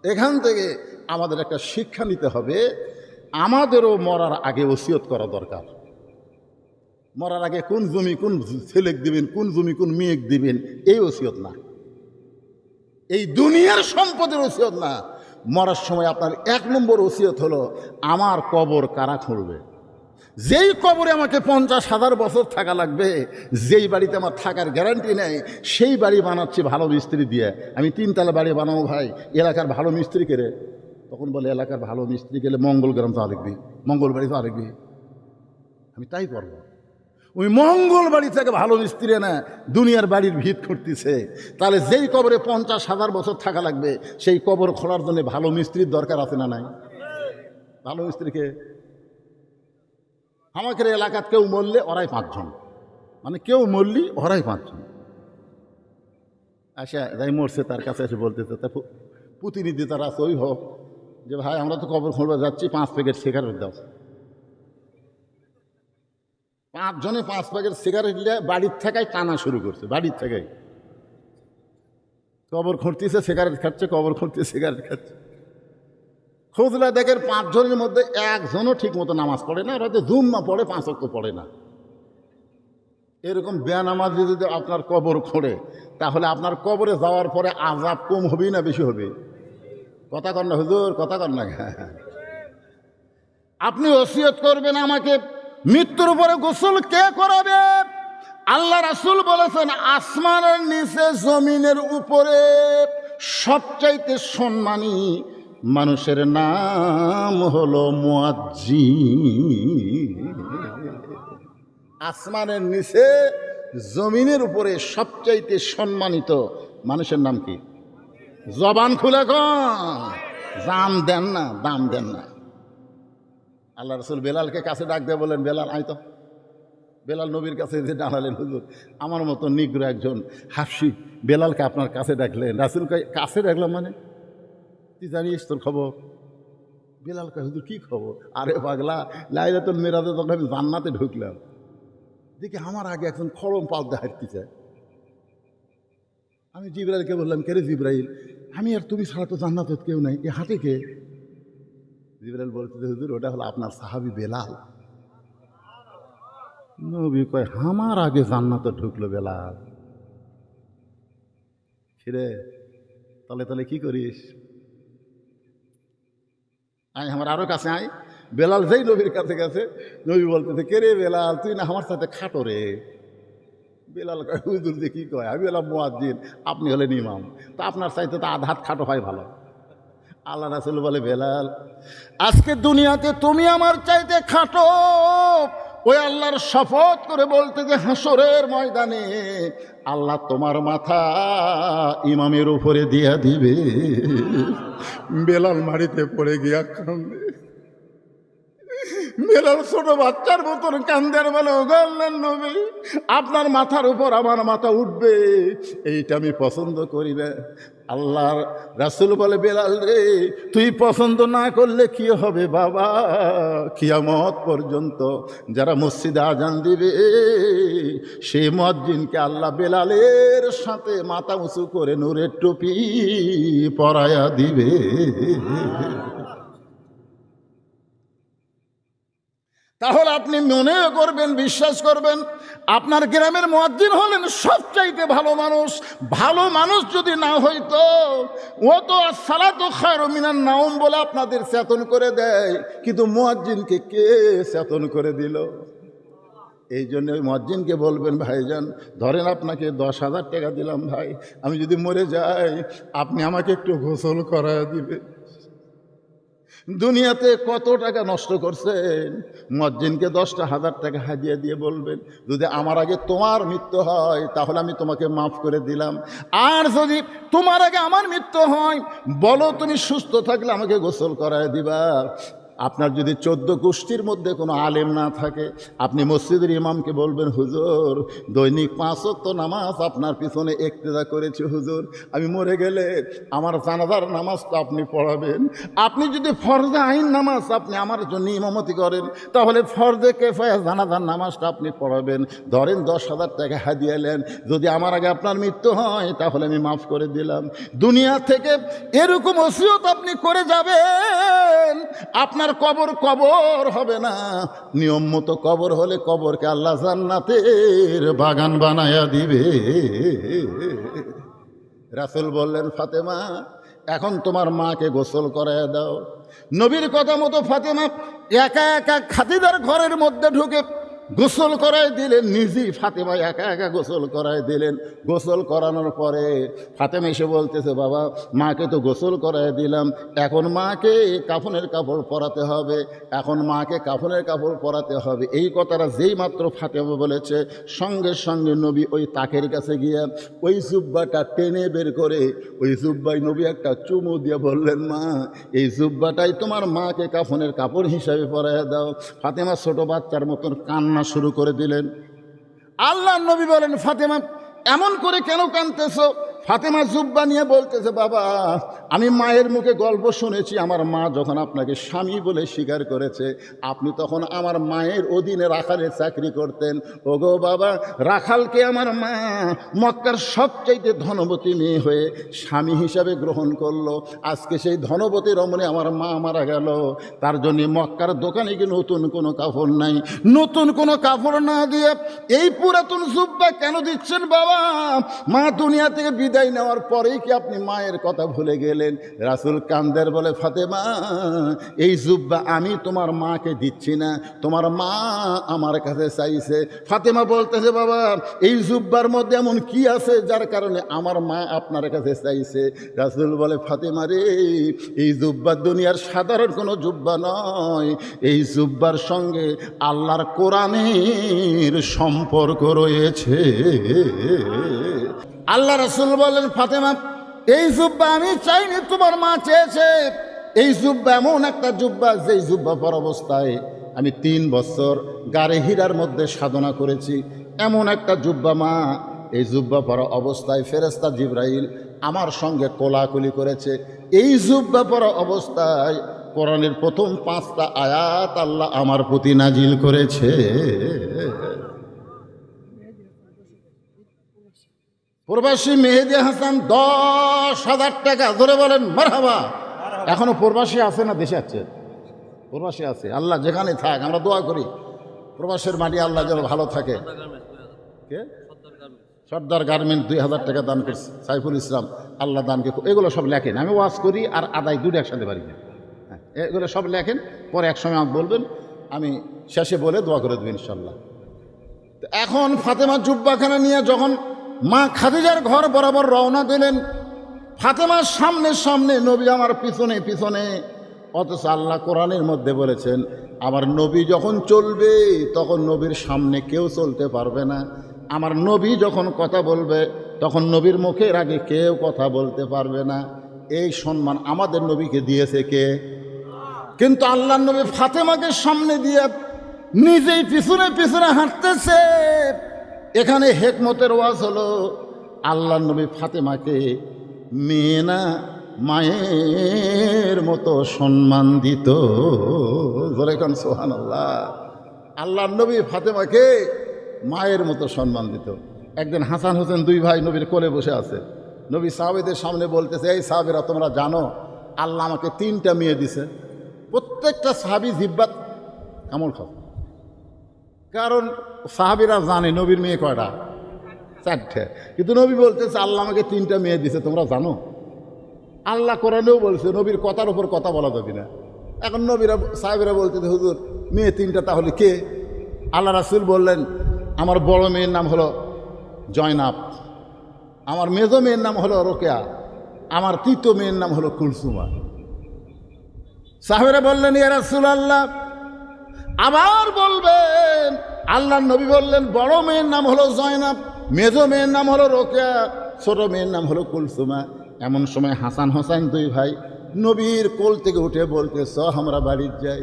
এখান থেকে আমাদের একটা শিক্ষা নিতে হবে, আমাদেরও মরার আগে ওসিয়ত করা দরকার। মরার আগে কোন জমি কোন ছেলেক দিবেন, কোন জমি কোন মেয়েক দিবেন, এই ওসিয়ত না, এই দুনিয়ার সম্পদের ওসিয়ত না। মরার সময় আপনার 1 নম্বর ওসিয়ত হলো আমার কবর কারা খুঁড়বে। যেই কবরে আমাকে 50,000 বছর থাকা লাগবে, যেই বাড়িতে আমার থাকার গ্যারান্টি নেই, সেই বাড়ি বানাচ্ছি ভালো মিস্ত্রি দিয়ে। আমি 3 তলা বাড়ি বানাবো ভাই, এলাকার ভালো মিস্ত্রি কেড়ে। তখন বলে এলাকার ভালো মিস্ত্রি গেলে মঙ্গল গ্রাম যাওয়া দেখবি, মঙ্গল বাড়ি যাওয়া দেখবি। আমি তাই করব। ওই মঙ্গল বাড়ি থেকে ভালো মিস্ত্রি না দুনিয়ার বাড়ির ভিত করতেছে, তাহলে যেই কবরে 50,000 বছর থাকা লাগবে সেই কবর খোঁড়ার জন্য ভালো মিস্ত্রির দরকার আছে না নাই? ভালো মিস্ত্রিকে আমাদের এলাকার কেউ মরলে ওরাই 5 জন, মানে কেউ মরলি ওরাই 5 জন। আচ্ছা, যাই মরছে তার কাছে এসে বলতেছে, তা প্রতিনিধি তারা আছে, ওই হোক যে ভাই আমরা তো কবর খুঁড়বে যাচ্ছি, 5 প্যাকেট সিগারেট দাও। 5 জনে 5 প্যাকেট সিগারেট নিয়ে বাড়ির থেকেই টানা শুরু করছে, বাড়ির থেকেই কবর খুঁড়তেছে, সিগারেট খাচ্ছে, কবর খুঁড়তে সিগারেট খাচ্ছে। খুঁজলে দেখেন 5 জনের মধ্যে 1 জনও ঠিক মতো নামাজ পড়ে না, হয়তো জুম্মা পড়ে, 5 ওয়াক্ত পড়ে না। এরকম বেনামাজ যদি আপনার কবর খোঁড়ে তাহলে আপনার কবরে যাওয়ার পরে আযাব কম হবে না বেশি হবে? কথা কর না হুজুর, কথা কর না। আপনি ওসিয়ত করবেন আমাকে মৃত্যুর উপরে গোসল কে করাবে? আল্লাহ রাসূল বলেছেন আসমানের নিচে জমিনের উপরে সবচাইতে সম্মানী মানুষের নাম হলো মুয়াজ্জিন। আসমানের নিচে জমিনের উপরে সবচাইতে সম্মানিত মানুষের নাম কি? জবান খুলে দাম দেন না, দাম দেন না। আল্লাহ রাসূল বেলালকে কাছে ডাক দিয়ে বলেন, বেলাল আয় তো। বেলাল নবীর কাছে যে দাঁড়ালেন, হুজুর আমার মতো নিগ্র একজন হাফসি বেলালকে আপনার কাছে ডাকলেন। রাসূলকে কাছে ডাকলাম মানে তুই জানিস তোর খবর? বেলালকে হুজুর কি খবর? আরে পাগলা, লাইলাতুল মিরাজে তখন আমি জান্নাতে ঢুকলাম, দেখি আমার আগে একজন খড়ম পাল দিয়ে হাঁটতেছে। আমি জিবরাইলকে বললাম, কে রে জিবরাইল, আমি আর তুমি ছাড়া তো জান্নাতে কেউ নাই, এ হাঁটে কে? জিবরাইল বলতেছে, হুজুর ওটা হলো আপনার সাহাবী বেলাল। নবী কয়, আমার আগে জান্নাতে ঢুকলো বেলাল? ফিরে তাহলে তাহলে কি করিস? আয় আমার আরো কাছে আয়। বেলাল যেই নবীর কাছে গেছে, নবী বলতেছে, কে রে বেলাল, তুই না আমার সাথে খাটো রে? বেলাল কয়, হুজুর যে কি কয়, আমি হলাম মুয়াজ্জিন, আপনি হলেন ইমাম, তা আপনার চাইতে তো আধ হাত খাটো হয় ভালো। আল্লাহ রাসূল বলে, বেলাল আজকে দুনিয়াতে তুমি আমার চাইতে খাটো। ওই আল্লাহর শপথ করে বলতে যে হাসরের ময়দানে আল্লাহ তোমার মাথা ইমামের উপরে দিয়া দিবে। বেলাল মাটিতে পড়ে গিয়া কান্দে। বেলাল ছোট বাচ্চার মতন কান্দের বলে, ও আল্লাহর নবী, আপনার মাথার উপর আমার মাথা উঠবে এইটা আমি পছন্দ করি না। আল্লাহর রাসূল বলে, বেলাল রে, তুই পছন্দ না করলে কি হবে বাবা? কিয়ামত পর্যন্ত যারা মসজিদে আজান দিবে সেই মুয়াজ্জিনকে আল্লাহ বেলালের সাথে মাথা উঁচু করে নূরের টুপি পরায়া দিবে। তাহলে আপনি মনে করবেন, বিশ্বাস করবেন, আপনার গ্রামের মুয়াজ্জিন হলেন সবচাইতে ভালো মানুষ। ভালো মানুষ যদি না হইতো, ও তো সালাতু খায়রুম মিনান নাওম বলে আপনাদের চেতন করে দেয়, কিন্তু মুয়াজ্জিনকে কে চেতন করে দিল? এই জন্য ওই মুয়াজ্জিনকে বলবেন, ভাইজান ধরেন আপনাকে 10,000 টাকা দিলাম ভাই, আমি যদি মরে যাই আপনি আমাকে একটু গোসল করায় দিবে। দুনিয়াতে কত টাকা নষ্ট করছেন, মুয়াজ্জিনকে 10,000 টাকা হাদিয়া দিয়ে বলবেন, যদি আমার আগে তোমার মৃত্যু হয় তাহলে আমি তোমাকে মাফ করে দিলাম, আর যদি তোমার আগে আমার মৃত্যু হয় বলো তুমি সুস্থ থাকলে আমাকে গোসল করায় দিবা। আপনার যদি 14 গোষ্ঠীর মধ্যে কোনো আলেম না থাকে, আপনি মসজিদের ইমামকে বলবেন, হুজুর দৈনিক 5 ওয়াক্ত নামাজ আপনার পিছনে ইক্তেদা করেছি হুজুর, আমি মরে গেলে আমার জানাজার নামাজটা আপনি পড়াবেন। আপনি যদি ফরজে আইন নামাজ আপনি আমার জন্য ইমামতি করেন, তাহলে ফরজে কিফায়া জানাজার নামাজটা আপনি পড়াবেন। ধরেন 10,000 টাকা হাদিয়া এলেন, যদি আমার আগে আপনার মৃত্যু হয় তাহলে আমি মাফ করে দিলাম। দুনিয়া থেকে এরকম ওসিয়ত আপনি করে যাবেন, আপনার কবর কবর হবে না। নিয়ম মতো কবর হলে কবরকে আল্লাহ জান্নাতের বাগান বানায়া দিবে। রাসূল বললেন, ফাতেমা এখন তোমার মাকে গোসল করায় দাও। নবীর কথা মতো ফাতেমা একা একা খাদিজার ঘরের মধ্যে ঢুকে গোসল করায় দিলেন, নিজেই ফাতেমা একা একা গোসল করায় দিলেন। গোসল করানোর পরে ফাতেমা এসে বলতেছে, বাবা মাকে তো গোসল করায় দিলাম, এখন মাকে কাফনের কাপড় পরাতে হবে, এখন মাকে কাফনের কাপড় পরাতে হবে। এই কথাটা যেই মাত্র ফাতেমা বলেছে, সঙ্গে সঙ্গে নবী ওই তাকের কাছে গিয়ে ওই জুব্বাটা টেনে বের করে ওই জুব্বাই নবী একটা চুমু দিয়ে বললেন, মা এই জুব্বাটাই তোমার মাকে কাফনের কাপড় হিসাবে পরায় দাও। ফাতেমা ছোট বাচ্চার মতন কান্না শুরু করে দিলেন। আল্লাহ নবী বলেন, ফাতেমা এমন করে কেন কাঁদতেছো? ফাতেমা জুব্বা নিয়ে বলতেছে, বাবা আমি মায়ের মুখে গল্প শুনেছি, আমার মা যখন আপনাকে স্বামী বলে স্বীকার করেছে, আপনি তখন আমার মায়ের অধীনে রাখালের চাকরি করতেন। ওগো বাবা, রাখালকে আমার মা মক্কার সবচাইতে ধনবতী মেয়ে হয়ে স্বামী হিসাবে গ্রহণ করলো। আজকে সেই ধনবতী রমণী আমার মা মারা গেল, তার জন্য মক্কার দোকানে কি নতুন কোনো কাপড় নাই, নতুন কোনো কাপড় না দিয়ে এই পুরাতন জুব্বা কেন দিচ্ছেন বাবা? মা দুনিয়া থেকে বিদায় নেওয়ার পরেই কি আপনি মায়ের কথা ভুলে গেলেন? রাসূল কান্দের বলে, ফাতেমা এই জুব্বা আমি তোমার মাকে দিচ্ছি না, তোমার মা আমার কাছে চাইছে। ফাতেমা বলতেছে, বাবা এই জুব্বার মধ্যে এমন কি আছে যার কারণে আমার মা আপনার কাছে চাইছে? রাসূল বলে, ফাতেমা রে, এই জুব্বা দুনিয়ার সাধারণ কোনো জুব্বা নয়, এই জুব্বার সঙ্গে আল্লাহর কোরআনের সম্পর্ক রয়েছে। আল্লাহ রাসূল বলেন, ফাতেমা এই জুব্বা আমি চাইনি, তোমার মা চেয়েছে। এই জুব্বা এমন একটা জুব্বা, যেই জুব্বা পর অবস্থায় আমি 3 বছর গারে হীরার মধ্যে সাধনা করেছি। এমন একটা জুব্বা মা, এই জুব্বা পরা অবস্থায় ফেরেশতা জিবরাইল আমার সঙ্গে কোলাকুলি করেছে। এই জুব্বা পরা অবস্থায় কোরআনের প্রথম 5টা আয়াত আল্লাহ আমার প্রতি নাজিল করেছে। প্রবাসী মেহেদী হাসান 10,000 টাকা, ধরে বলেন মারহাবা। এখনো প্রবাসী আছে না দেশে আছে? প্রবাসী আছে। আল্লাহ যেখানে থাক, আমরা দোয়া করি প্রবাসের মাটি আল্লাহ যেন ভালো থাকে। কে? সর্দার গার্মেন্ট 2,000 টাকা দান করছে সাইফুল ইসলাম, আল্লাহ দানকে। এগুলো সব লেখেন, আমি ওয়াজ করি আর আদায় দুটো একসাথে পারি না। হ্যাঁ, এগুলো সব লেখেন, পরে এক সময় আমাকে বলবেন, আমি শেষে বলে দোয়া করে দেবো ইনশাল্লাহ। এখন ফাতেমা জুব্বাখানা নিয়ে যখন মা খাদিজার ঘর বরাবর রওনা দিলেন, ফাতেমার সামনে সামনে, নবী আমার পিছনে পিছনে। অথচ আল্লাহ কোরআনের মধ্যে বলেছেন, আমার নবী যখন চলবে তখন নবীর সামনে কেউ চলতে পারবে না। আমার নবী যখন কথা বলবে তখন নবীর মুখের আগে কেউ কথা বলতে পারবে না। এই সম্মান আমাদের নবীকে দিয়েছে কে? কিন্তু আল্লাহ নবী ফাতেমাকে সামনে দিয়ে নিজেই পিছনে পিছনে হাঁটতেছে। এখানে হেকমতের ওয়াজ হলো, আল্লাহ নবী ফাতেমাকে মেয়ে না মায়ের মতো সম্মান দিত। বলেন সুবহানাল্লাহ। আল্লাহ নবী ফাতেমাকে মায়ের মতো সম্মান দিত। একদিন হাসান হোসেন 2 ভাই নবীর কোলে বসে আছে। নবী সাহাবীদের সামনে বলতেছে, এই সাহাবীরা তোমরা জানো আল্লাহ আমাকে 3টা মেয়ে দিছে। প্রত্যেকটা সাহাবী জিব্বাত কামড় খাও, কারণ সাহাবীরা জানে নবীর মেয়ে কয়টা? 4টে। কিন্তু নবী বলতেছে আল্লাহ আমাকে 3টা মেয়ে দিছে, তোমরা জানো? আল্লাহ কোরআনেও বলছে নবীর কথার উপর কথা বলা যাবে না। এখন নবীরা সাহাবীরা বলতেছে, হুজুর মেয়ে 3টা তাহলে কে? আল্লাহ রাসূল বললেন, আমার বড় মেয়ের নাম হলো জয়নাব, আমার মেজো মেয়ের নাম হলো রোকেয়া, আমার 3য় মেয়ের নাম হলো কুলসুমা। সাহাবীরা বললেন, ইয়া রাসূলুল্লাহ আবার বলবেন? আল্লাহ নবী বললেন, বড় মেয়ের নাম হলো জয়নাব, মেজো মেয়ের নাম হলো রোকেয়া, ছোট মেয়ের নাম হলো কুলসুমা। এমন সময় হাসান হোসেন 2 ভাই নবীর কোল থেকে উঠে বলতেছ, আমরা বাড়ির যাই,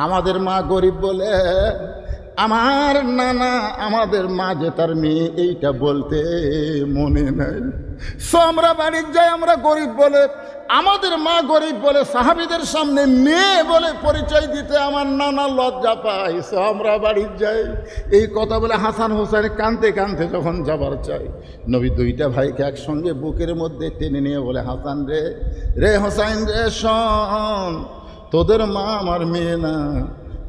আমাদের মা গরিব বলে আমার নানা আমাদের মা যে তার মেয়ে এইটা বলতে মনে নাই। আমরা বাড়ির যাই, আমরা গরিব বলে, আমাদের মা গরিব বলে সাহাবীদের সামনে মেয়ে বলে পরিচয় দিতে আমার নানা লজ্জা পায়। আমরা বাড়ির যাই। এই কথা বলে হাসান হোসেন কাঁদতে কাঁদতে যখন যাবার চাই, নবী 2টা ভাইকে একসঙ্গে বুকের মধ্যে টেনে নিয়ে বলে, হাসান রে, রে হোসেন রে, শোন, তোদের মা আমার মেয়ে না,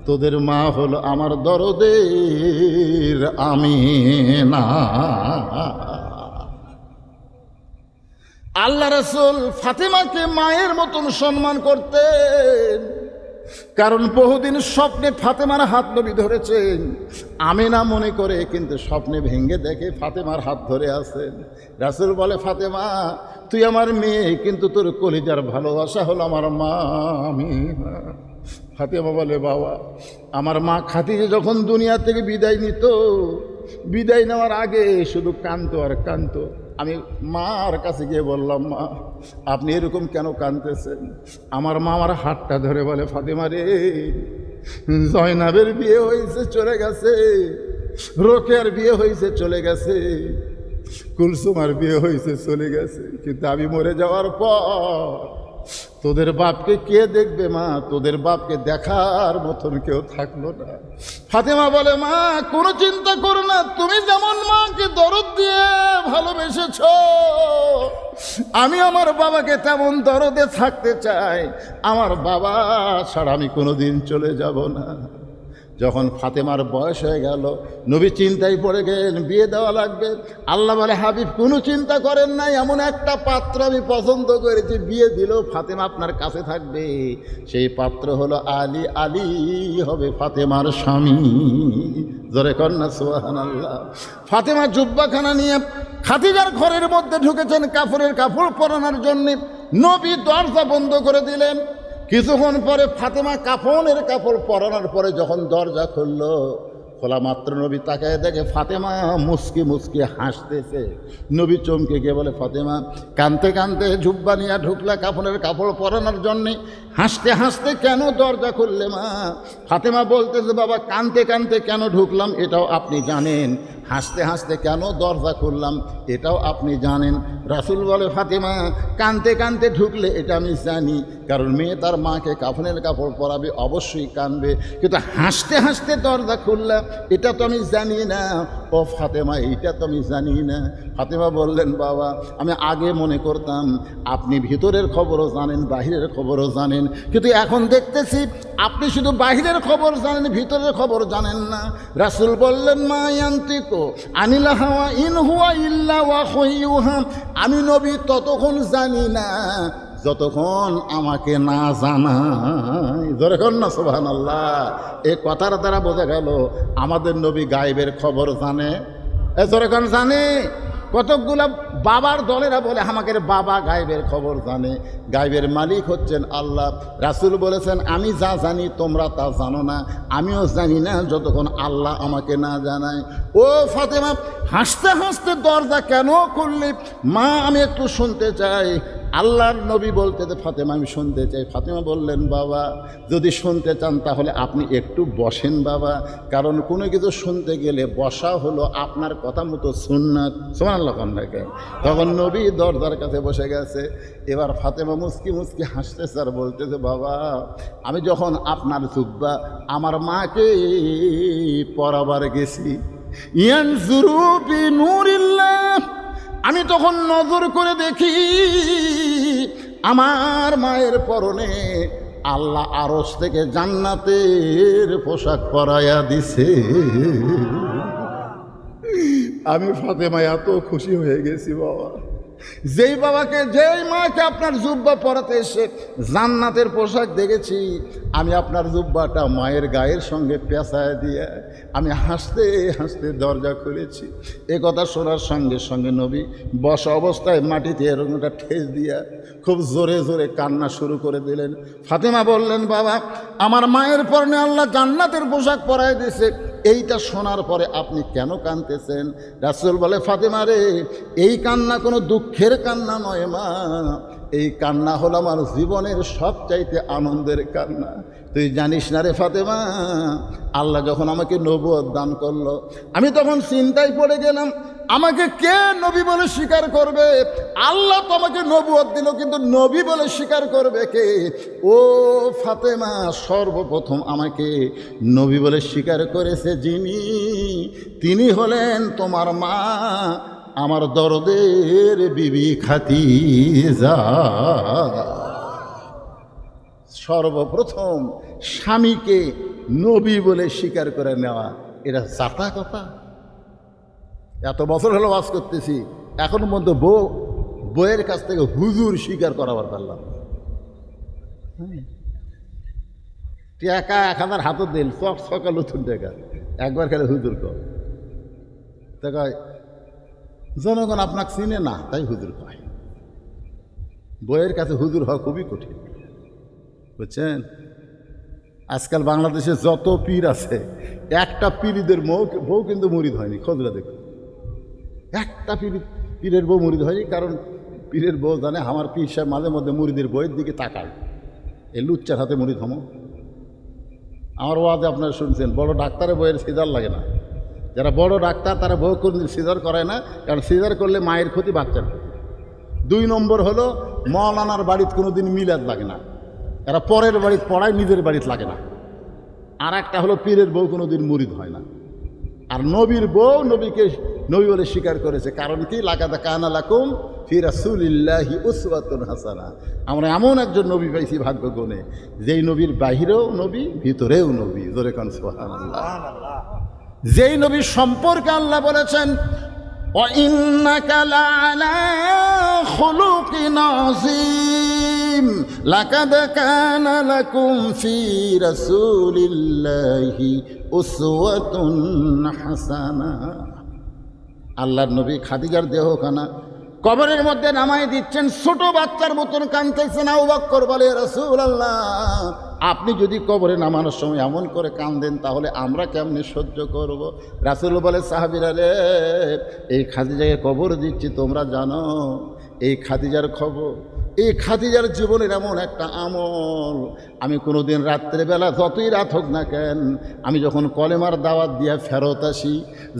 তোদের মা হলো আমার দরদের আমিনা। আল্লাহ রাসূল ফাতেমাকে মায়ের মতন সম্মান করতেন। কারণ বহুদিন স্বপ্নে ফাতেমার হাত নবী ধরেছেন, আমিনা মনে করে কিন্তু স্বপ্নে ভেঙে দেখে ফাতেমার হাত ধরে আছেন। রাসূল বলে, ফাতেমা তুই আমার মেয়ে, কিন্তু তোর কলিজার ভালোবাসা হলো আমার মা আমিনা। ফাতেমা বলে, বাবা আমার মা খাদিজা যখন দুনিয়া থেকে বিদায় নিত, বিদায় নেওয়ার আগে শুধু কাঁদতো আর কাঁদতো। আমি মার কাছে গিয়ে বললাম, মা আপনি এরকম কেন কাঁদতেছেন? আমার মা আমার হাতটা ধরে বলে, ফাতেমা রে, জয়নাবের বিয়ে হয়েছে চলে গেছে, রোকেয়ার বিয়ে হয়েছে চলে গেছে, কুলসুমার বিয়ে হয়েছে চলে গেছে, কিন্তু আমি মরে যাওয়ার পর তোদের বাপকে কে দেখবে মা? তোদের বাপকে দেখার মতন কেউ থাকলো না। ফাতেমা বলে, মা কোনো চিন্তা করো না, তুমি যেমন মাকে দরদ দিয়ে ভালোবেসেছ, আমি আমার বাবাকে তেমন দরদে থাকতে চাই। আমার বাবা ছাড়া আমি কোনোদিন চলে যাব না। যখন ফাতেমার বয়স হয়ে গেল, নবী চিন্তায় পড়ে গেলেন, বিয়ে দেওয়া লাগবে। আল্লাহ বলে, হাবিব কোনো চিন্তা করেন নাই, এমন একটা পাত্র আমি পছন্দ করেছি, বিয়ে দিলেও ফাতেমা আপনার কাছে থাকবে। সেই পাত্র হলো আলী, আলী হবে ফাতেমার স্বামী। জোরে কন্যা সুবহানাল্লাহ। ফাতেমা জুব্বাখানা নিয়ে খাদিজার ঘরের মধ্যে ঢুকেছেন কাপড়ের কাপড় পরানোর জন্য। নবী দরজা বন্ধ করে দিলেন। কিছুক্ষণ পরে ফাতেমা কাফনের কাপড় পরানোর পরে যখন দরজা খুললো, খোলা মাত্র নবী তাকায় দেখে ফাতেমা মুস্কি মুস্কি হাসতেছে। নবী চমকে গিয়ে বলে, ফাতেমা কাঁদতে কাঁদতে জুব্বা নিয়ে ঢুকলা কাফনের কাপড় পরানোর জন্যে, হাসতে হাসতে কেন দরজা খুললে মা? ফাতেমা বলতেছে, বাবা কাঁদতে কাঁদতে কেন ঢুকলাম এটাও আপনি জানেন, হাসতে হাসতে কেন দরজা খুললাম এটাও আপনি জানেন। রাসূল বলে, ফাতেমা কাঁদতে কাঁদতে ঢুকলে এটা আমি জানি, কারণ মেয়ে তার মাকে কাফনের কাপড় পরাবে, অবশ্যই কাঁদবে, কিন্তু হাসতে হাসতে দরজা খুললাম এটা তো আমি জানি না। ও ফাতেমা এইটা তো আমি জানি না। ফাতেমা বললেন, বাবা আমি আগে মনে করতাম আপনি ভিতরের খবরও জানেন বাহিরের খবরও জানেন, কিন্তু এখন দেখতেছি আপনি শুধু বাহিরের খবর জানেন, ভিতরের খবর জানেন না। রাসূল বললেন, মা ইয়ান্তিকু আনিল হাওয়া ইন হুয়া ইল্লা ওয়াহয়ুহা, আমি নবী ততক্ষণ জানি না যতক্ষণ আমাকে না জানায়। জোরে কর না সুবহানাল্লাহ। এই কথার দ্বারা বোঝা গেল আমাদের নবী গায়েবের খবর জানে। জোরে কর জানে। কতকগুলো বাবার দলেরা বলে আমাদের বাবা গায়েবের খবর জানে। গায়েবের মালিক হচ্ছেন আল্লাহ। রাসূল বলেছেন, আমি যা জানি তোমরা তা জানো না, আমিও জানি না যতক্ষণ আল্লাহ আমাকে না জানায়। ও ফাতেমা হাসতে হাসতে দরজা কেন খুললি? মা আমি একটু শুনতে চাই। আল্লাহর নবী বলতে, ফাতেমা আমি শুনতে চাই। ফাতেমা বললেন, বাবা যদি শুনতে চান তাহলে আপনি একটু বসেন বাবা, কারণ কোনো কিছু শুনতে গেলে বসা হলো আপনার কথা মতো সুন্নাত। সুবহানাল্লাহ। তখন নবী দরজার কাছে বসে গেছে। এবার ফাতেমা মুস্কি মুস্কি হাসতেছে আর বলতেছে, বাবা আমি যখন আপনার জুব্বা আমার মাকে পরাবার গেছি, ইয়ানজুরু বিনুরিল্লাহ, আমি তখন নজর করে দেখি আমার মায়ের পরনে আল্লাহ আরশ থেকে জান্নাতের পোশাক পরাইয়া দিছে। আমি ফাতেমা এত খুশি হয়ে গেছি বাবা, যেই বাবাকে যেই মাকে আপনার জুব্বা পরাতে এসে জান্নাতের পোশাক দেখেছি, আমি আপনার জুব্বাটা মায়ের গায়ের সঙ্গে পেঁচায় দিয়ে আমি হাসতে হাসতে দরজা খুলেছি। এ কথা শোনার সঙ্গে সঙ্গে নবী বসা অবস্থায় মাটিতে এরকমটা ঠেস দিয়া খুব জোরে জোরে কান্না শুরু করে দিলেন। ফাতেমা বললেন, বাবা আমার মায়ের পরনে আল্লাহ জান্নাতের পোশাক পরায় দিয়েছে, এইটা শোনার পরে আপনি কেন কাঁদতেছেন? রাসূল বলে, ফাতেমা রে এই কান্না কোনো দুঃখের কান্না নয় মা, এই কান্না হলো আমার জীবনের সবচাইতে আনন্দের কান্না। তুই জানিস না রে ফাতেমা, আল্লাহ যখন আমাকে নবুয়ত দান করলো আমি তখন চিন্তায় পড়ে গেলাম, আমাকে কে নবী বলে স্বীকার করবে? আল্লাহ তো আমাকে নবুয়ত দিল, কিন্তু নবী বলে স্বীকার করবে কে? ও ফাতেমা সর্বপ্রথম আমাকে নবী বলে স্বীকার করেছে যিনি, তিনি হলেন তোমার মা, আমার দরদের বিবি খাদিজা। সর্বপ্রথম স্বামীকে নবী বলে স্বীকার করে নেওয়া, এটা জাতা কথা। এত বছর হলো ওয়াজ করতেছি, এখন পর্যন্ত বইয়ের কাছ থেকে হুজুর স্বীকার করাবার পারলাম। টাকা 1000 হাতও দিল সব সকাল নতুন টাকা একবার খেলে হুজুর কয় তা কয় জনগণ আপনাকে চিনে না তাই হুজুর কয়। বইয়ের কাছে হুজুর হওয়া খুবই কঠিন, বুঝছেন? আজকাল বাংলাদেশে যত পীর আছে একটা পীরদের বউ কিন্তু মুরিদ হয়নি। খোঁজরা দেখুন, একটা পীরের বউ মুরিদ হয়নি। কারণ পীরের বউ জানে আমার পীর সাহেব মাঝে মধ্যে মুরিদের বইয়ের দিকে তাকায়, এই লুচ্চার হাতে মুরিদ হমো। আমার ওয়াজে আপনারা শুনছেন বড় ডাক্তারের বইয়ের সিজার লাগে না। যারা বড় ডাক্তার তারা বউ কোনদিন সিজার করে না, কারণ সিজার করলে মায়ের ক্ষতি, বাচ্চার ক্ষতি। 2 নম্বর হলো মৌলানার বাড়িতে কোনো দিন মিলাদ লাগে না, এরা পরের বাড়িতে পড়ায়, নিজের বাড়িতে লাগে না। আর একটা হলো পীরের বউ কোনো দিন মুরিদ হয় না। আর নবীর বউ নবীকে নবী বলে স্বীকার করেছে। কারণ কি? লাকাদ কানা লাকুম ফি রাসূলিল্লাহি উসওয়াতুন হাসানা। আমরা এমন একজন নবী পাইছি ভাগ্য গুণে, যেই নবীর বাহিরেও নবী, ভিতরেও নবী। জোরে কান সুবহানাল্লাহ। যেই নবীর সম্পর্কে আল্লাহ বলেছেন ওয়া ইন্নাকা লাআলা খুলুকিন আযীম, লাকাদ কানা লাকুম ফি রাসূলিল্লাহি উসওয়াতুন হাসানা। আল্লাহর নবী খাদিজার দেহখানা কবরের মধ্যে নামাই দিচ্ছেন, ছোট বাচ্চার মতন কাঁদতেছেন। আবু বকর বলে রাসূলুল্লাহ, আপনি যদি কবরে নামানোর সময় এমন করে কাঁদেন তাহলে আমরা কেমনে সহ্য করব? রাসূল বলে সাহাবীরা রে, এই খাদিজাকে কবর দিচ্ছি, তোমরা জানো এই খাদিজার খবর, এই খাদিজার জীবনের এমন একটা আমল। আমি কোনোদিন রাত্রেবেলা যতই রাত হোক না কেন, আমি যখন কলেমার দাওয়াত দিয়ে ফেরত আসি,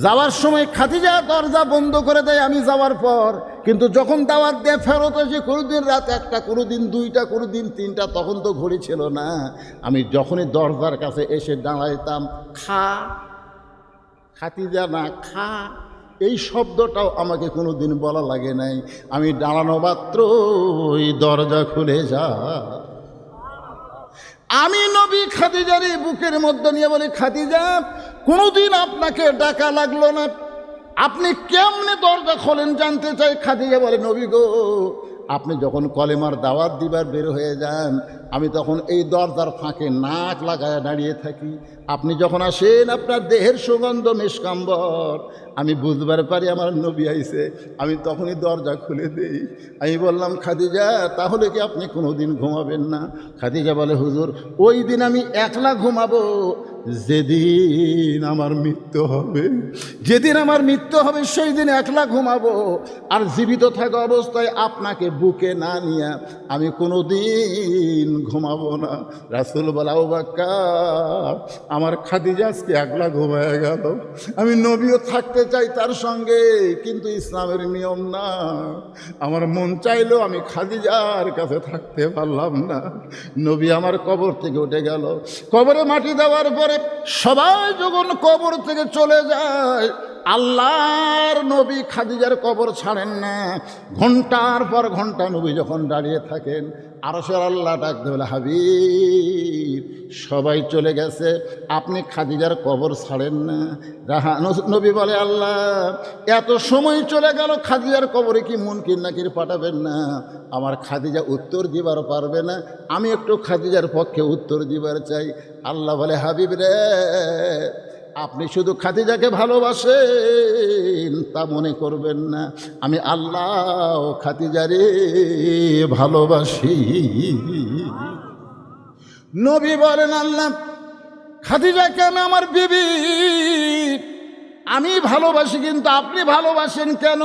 যাওয়ার সময় খাদিজা দরজা বন্ধ করে দেয় আমি যাওয়ার পর, কিন্তু যখন দাওয়াত দিয়ে ফেরত আসি কোনোদিন রাত 1টা, কোনোদিন 2টা, কোনোদিন 3টা, তখন তো ঘড়ি ছিল না। আমি যখনই দরজার কাছে এসে দাঁড়াইতাম, খাদিজা না খা, এই শব্দটাও আমাকে কোনো দিন বলা লাগে নাই। আমি দাঁড়ানো মাত্র ওই দরজা খুলে যা। আমি নবী খাদিজার বুকের মধ্যে নিয়ে বলি, খাদিজা কোনোদিন আপনাকে ডাকা লাগলো না, আপনি কেমনে দরজা খোলেন জানতে চাই। খাদিজা বলে, নবী গো, আপনি যখন কলেমার দাওয়াত দিবার বের হয়ে যান, আমি তখন এই দরজার ফাঁকে নাক লাগায় দাঁড়িয়ে থাকি। আপনি যখন আসেন আপনার দেহের সুগন্ধ মিষ্কাম্বর, আমি বুঝবার পারি আমার নবী আইছে, আমি তখনই দরজা খুলে দেই। আমি বললাম, খাদিজা তাহলে কি আপনি কোনো দিন ঘুমাবেন না? খাদিজা বলে, হুজুর ওই দিন আমি একলা ঘুমাবো যেদিন আমার মৃত্যু হবে। যেদিন আমার মৃত্যু হবে সেই দিন একলা ঘুমাবো, আর জীবিত থাকা অবস্থায় আপনাকে বুকে না নিয়ে আমি কোনো দিন ঘুমাবো না। রাসূল বলে, আবু বকর, আমার খাদিজা আজকে একলা ঘুমায় গেল। আমি নবীও থাকতে চাই তার সঙ্গে, কিন্তু ইসলামের নিয়ম না। আমার মন চাইলেও আমি খাদিজার কাছে থাকতে পারলাম না। নবী আমার কবর থেকে উঠে গেল। কবরে মাটি দেওয়ার পরে সবাই যখন কবর থেকে চলে যায়, আল্লাহর নবী খাদিজার কবর ছাড়েন না। ঘন্টার পর ঘন্টা নবী যখন দাঁড়িয়ে থাকেন, আরশের আল্লাহ ডাকতে বলে, হাবিব সবাই চলে গেছে, আপনি খাদিজার কবর ছাড়েন না। নবী বলে, আল্লাহ এত সময় চলে গেল, খাদিজার কবরে কি মুনকির নাকির পাঠাবেন না? আমার খাদিজা উত্তর দিবার পারবে না, আমি একটু খাদিজার পক্ষে উত্তর দিবার চাই। আল্লাহ বলে, হাবিব রে, আপনি শুধু খাদিজাকে ভালোবাসেন তা মনে করবেন না, আমি আল্লাহ খাদিজারে ভালোবাসি। নবী বলেন, আল্লাহ খাদিজাকে আমি আমার বিবি আমি ভালোবাসি, কিন্তু আপনি ভালোবাসেন কেন?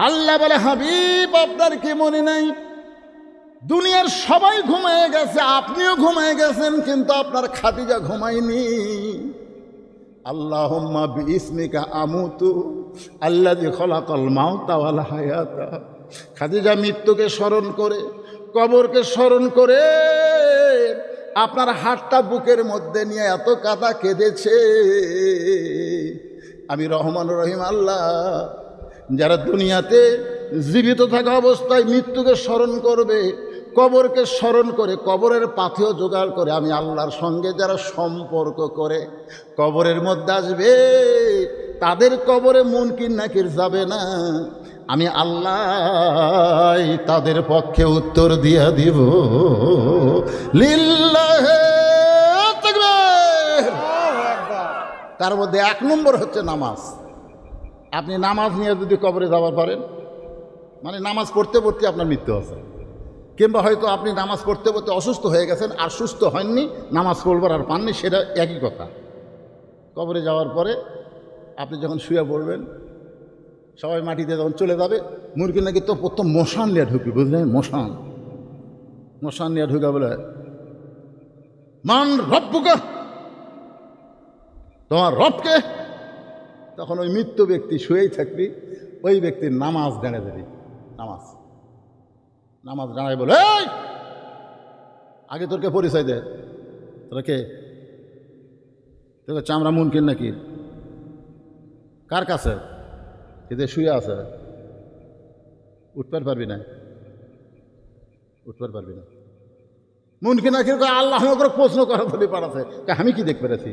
আল্লাহ বলে, হাবিব আপনার কি মনে নাই? দুনিয়ার সবাই ঘুমিয়ে গেছে, আপনিও ঘুমিয়ে গেছেন, কিন্তু আপনার খাদিজা ঘুমায়নি। আল্লাহুম্মা বিইসমিকা আমুতু আল্লাযী খলাকাল মাউতা ওয়াল হায়াতা। খাদিজা মৃত্যুকে স্মরণ করে, কবরকে স্মরণ করে আপনার হাতটা বুকের মধ্যে নিয়ে এত কাঁদা কেঁদেছে। আমি রহমান রহিম আল্লাহ, যারা দুনিয়াতে জীবিত থাকা অবস্থায় মৃত্যুকে স্মরণ করবে, কবরকে স্মরণ করে, কবরের পাথেও জোগাড় করে, আমি আল্লাহর সঙ্গে যারা সম্পর্ক করে কবরের মধ্যে আসবে, তাদের কবরে মুনকির নাকির যাবে না, আমি আল্লাহ তাদের পক্ষে উত্তর দিয়া দিব। লিল্লাহে তার মধ্যে 1 নম্বর হচ্ছে নামাজ। আপনি নামাজ নিয়ে যদি কবরে যাওয়ার পারেন, মানে নামাজ পড়তে পড়তে আপনার মৃত্যু আছে, কিংবা হয়তো আপনি নামাজ পড়তে পড়তে অসুস্থ হয়ে গেছেন আর সুস্থ হননি, নামাজ পড়বার আর পাননি, সেটা একই কথা। কবরে যাওয়ার পরে আপনি যখন শুয়ে পড়বেন, সবাই মাটিতে যখন চলে যাবে, মুরগি নাকি তো প্রথম মশান নিয়ে ঢুকবে, বুঝলেন? মশান নিয়ে ঢুকা বলে, মান রব্বুকা, তোমার রবকে। তখন ওই মৃত্যু ব্যক্তি শুয়েই থাকবি, ওই ব্যক্তির নামাজ দাঁড়ে দেবি। নামাজ দাঁড়ায় বলে, এই আগে তোরকে পরিচয় দে, তোরা কে? তোকে চামড়া মুনকিন নাকি? কার কাছে? এতে শুয়ে আছে, উঠবার পারবি না, মুনকিন নাকি? আল্লাহ আমাকে প্রশ্ন করা বলে পাঠাছে, আমি কি দেখতে পেরেছি?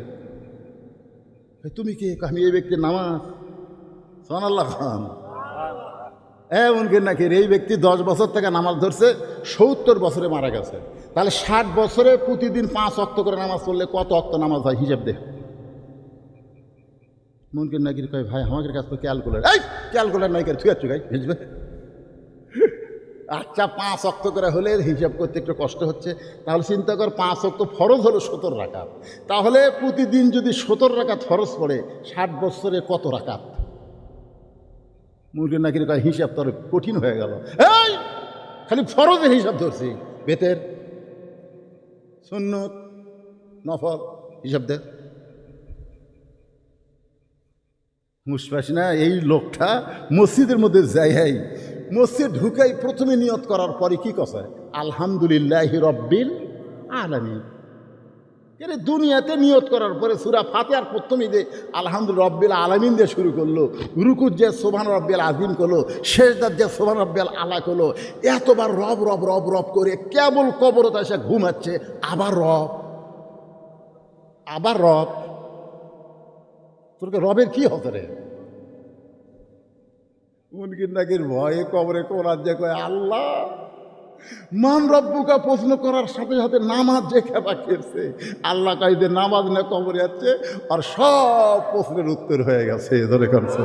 তুমি কি? আমি এই ব্যক্তির নামাজ। সুবহানাল্লাহ খান। মুনকিন নাকি এই ব্যক্তি 10 বছর থেকে নামাজ ধরছে, 70 বছরে মারা গেছে। তাহলে 60 বছরে প্রতিদিন 5 ওয়াক্ত করে নামাজ পড়লে কত ওয়াক্ত নামাজ হয় হিসাব দে। মুনকিন নাকির কয়, ভাই আমাদের কাছে তো ক্যালকুলেটর নাই, ঠিক আছে ভাই বুঝবে। আচ্ছা 5 ওয়াক্ত করে হলে হিসাব করতে একটু কষ্ট হচ্ছে, তাহলে চিন্তা কর 5 ওয়াক্ত ফরজ হলো 17 রাকাত, তাহলে প্রতিদিন যদি 17 রাকাত ফরজ পড়ে 60 বছরে কত রাকাত? মুরগির নাকির কয়, হিসাব তোর কঠিন হয়ে গেল, খালি ফরজের হিসাব ধরছি, বেতের সুন্নত নফল হিসাব দে। মুশপাস না এই লোকটা মসজিদের মধ্যে যাই, মসজিদ ঢুকাই প্রথমে নিয়ত করার পরে কি কথা? আলহামদুলিল্লাহি রব্বিল আলামিন। এর দুনিয়াতে নিয়ত করার পরে সূরা ফাতিহার প্রথমেই যে আলহামদুলিল্লাহ রব্বিল আলামিন দিয়ে শুরু করলো, রুকুর যে সুবহান রব্বিল আজিম করলো, সেজদার যে সুবহান রব্বিল আলা করলো, এতবার রব রব রব রব করে কেবল কবরতে এসে ঘুমাচ্ছে, আবার রব। তোরকে রবের কি হতে রে? মুনকির নাকির ভয়ে কবরে কোরআন যে কয়, আল্লাহ মান রব্বুকা প্রশ্ন করার সাথে সাথে নামাজ যে খেপা খেয়েছে, আল্লাহ কয় যে নামাজ না কবরে যাচ্ছে, আর সব প্রশ্নের উত্তর হয়ে গেছে। ধরে করছে।